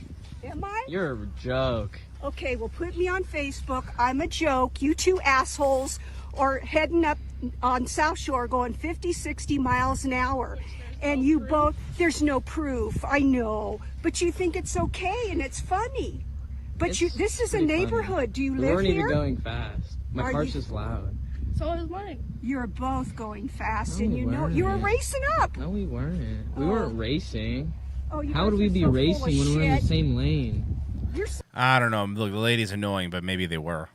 S6: Am I?
S13: You're a joke.
S6: Okay, well, put me on Facebook. I'm a joke. You two assholes are heading up on South Shore going 50, 60 miles an hour. And you both, there's no proof, I know. But you think it's okay and it's funny. But this is a neighborhood.
S13: Funny.
S6: Do you
S13: We
S6: live
S13: weren't
S6: here?
S13: even going fast. My car's just loud.
S6: So is mine. You're both going fast,
S13: No,
S6: and
S13: we
S6: you know
S13: weren't.
S6: you were racing up.
S13: No, we weren't. We weren't racing.
S6: Oh, you
S13: How
S6: guys
S13: would we
S6: are
S13: be
S6: so full of
S13: racing when we're in the
S6: shit.
S13: same lane?
S6: You're so
S2: I don't know. Look, the lady's annoying, but maybe they were.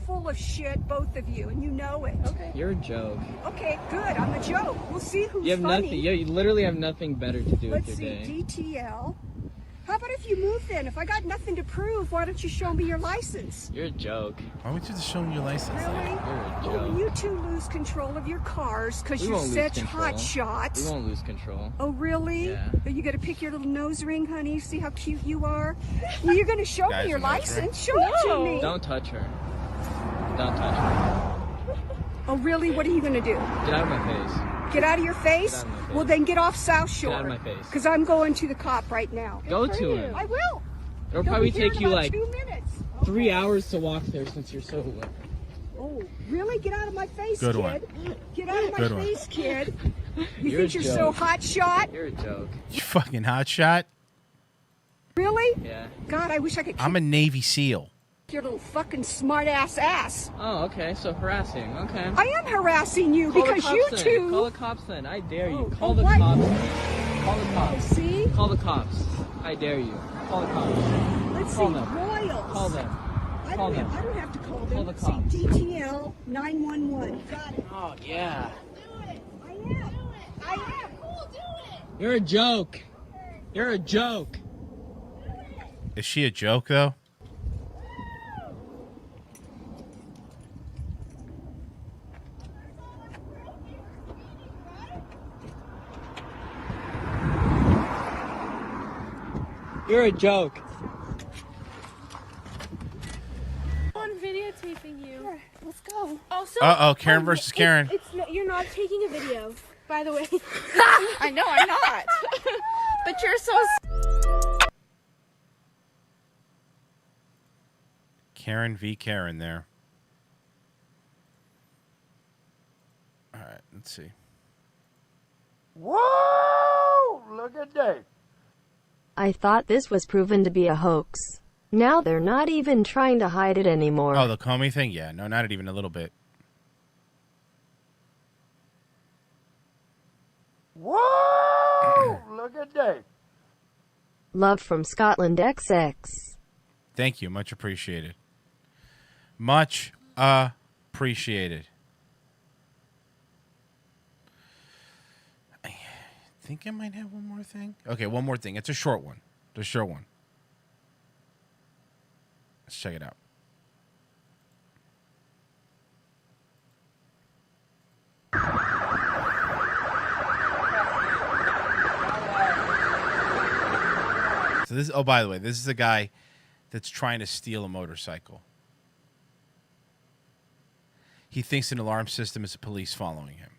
S6: full of shit, both of you, and you know it. Okay.
S13: You're a joke.
S6: Okay, good. I'm a joke. We'll see who's
S13: You have
S6: funny.
S13: nothing. You literally have nothing better to do
S6: Let's
S13: with your
S6: see,
S13: day.
S6: DTL. How about if you move then? If I got nothing to prove, why don't you show me your license?
S13: You're a joke.
S2: Why would you just show me your license?
S6: Really?
S13: You're a
S6: Well,
S13: joke.
S6: you two lose control of your cars because
S13: We
S6: you're
S13: won't lose
S6: such
S13: control.
S6: hot shots.
S13: We won't lose control.
S6: Oh, really?
S13: Yeah.
S6: Are you going to pick your little nose ring, honey? See how cute you are? Well, you're going to show
S13: Guys,
S6: me your
S13: a nose ring?
S6: license? Show it to me.
S13: Don't touch her. Don't touch her.
S6: Oh, really? What are you going to do?
S13: Get out of my face.
S6: Get out of your face?
S13: Get out of my face.
S6: Well, then get off South Shore.
S13: Get out of my face.
S6: Because I'm going to the cop right now.
S13: Go to him.
S6: I will.
S13: It'll
S6: He'll
S13: probably
S6: be here in
S13: take you
S6: about
S13: like
S6: 2 minutes.
S13: 3 hours to walk there since you're so low.
S6: Oh, really? Get out of my face,
S2: Good
S6: kid.
S2: one.
S6: Get out of my
S2: Good one.
S6: face, kid. You
S13: You're a
S6: think you're so
S13: joke.
S6: hot shot?
S13: You're a joke.
S2: You fucking hotshot.
S6: Really?
S13: Yeah.
S6: God, I wish I could
S2: I'm a Navy SEAL.
S6: kick your little fucking smart ass.
S13: Oh, okay. So harassing. Okay.
S6: I am harassing you
S13: Call the
S6: because
S13: cops
S6: you
S13: then.
S6: two.
S13: Call the cops then. I dare you.
S6: Oh,
S13: Call
S6: oh,
S13: the
S6: what?
S13: cops. Call the cops.
S6: See?
S13: Call the cops. I dare you. Call the cops.
S6: Let's
S13: Call
S6: see,
S13: them.
S6: Royals.
S13: Call them.
S6: I
S13: Call
S6: don't,
S13: them.
S6: have, I don't have to call them.
S13: Call the
S6: Let's
S13: cops.
S6: see, DTL 911. Got it.
S13: Oh yeah.
S6: I am. I am. Cool, do it.
S13: You're a joke. You're a joke.
S2: Is she a joke, though?
S13: You're a joke.
S12: I'm videotaping you. Let's go. Also,
S2: Uh-oh, Karen versus Karen.
S12: You're not taking a video, by the way.
S10: I know I'm not.
S12: But you're so.
S2: Karen v. Karen there. All right, let's see.
S18: Whoa! Look at that.
S4: I thought this was proven to be a hoax. Now they're not even trying to hide it anymore.
S2: Oh, the Comey thing? Yeah, no, not even a little bit.
S18: Whoa! Look at that.
S4: Love from Scotland XX.
S2: Thank you. Much appreciated. Much appreciated. I think I might have one more thing. Okay, one more thing. It's a short one. It's a short one. Let's check it out. So this, oh, by the way, this is a guy that's trying to steal a motorcycle. He thinks an alarm system is the police following him.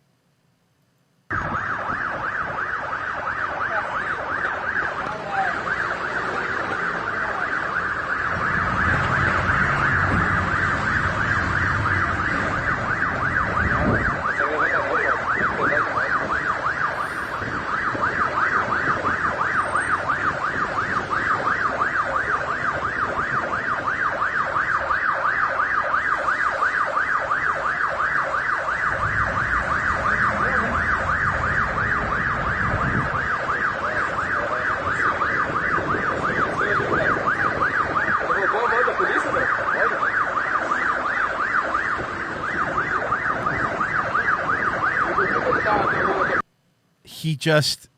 S2: he just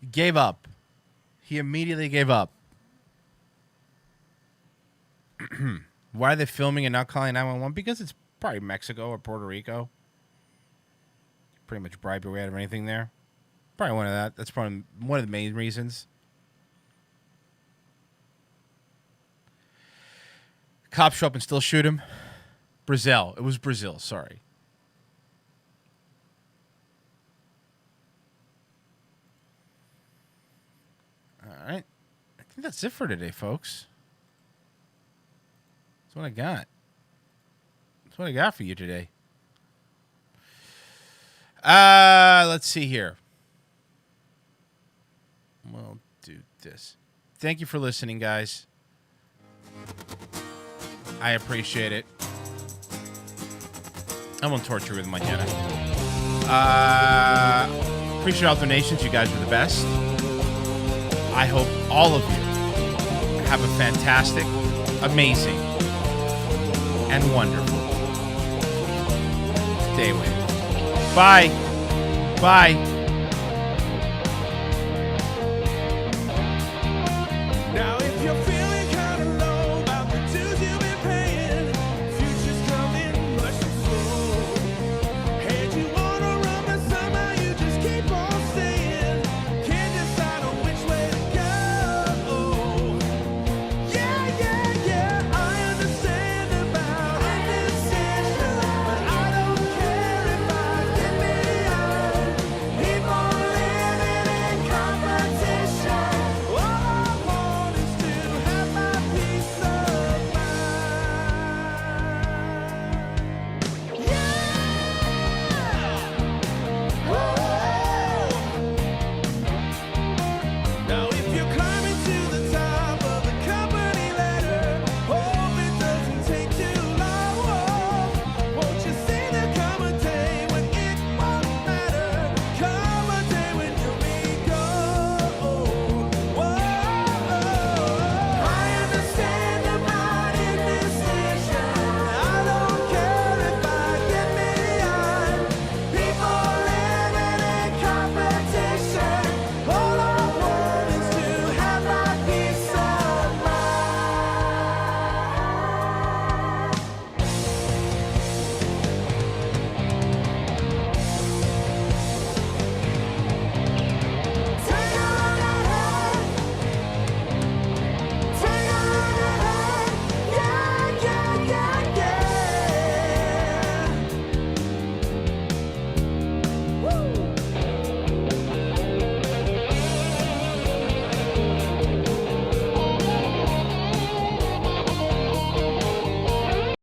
S2: gave up. He immediately gave up. Why are they filming and not calling 911? Because it's probably Mexico or Puerto Rico. Pretty much bribe your way out of anything there. Probably one of that. That's probably one of the main reasons. Cops show up and still shoot him. Brazil. It was Brazil. Sorry. All right. I think that's it for today, folks. That's what I got. That's what I got for you today. Let's see here. We'll do this. Thank you for listening, guys. I appreciate it. I won't torture you with my Jenna. Appreciate all donations. You guys are the best. I hope all of you have a fantastic, amazing, and wonderful day with you. Bye. Bye.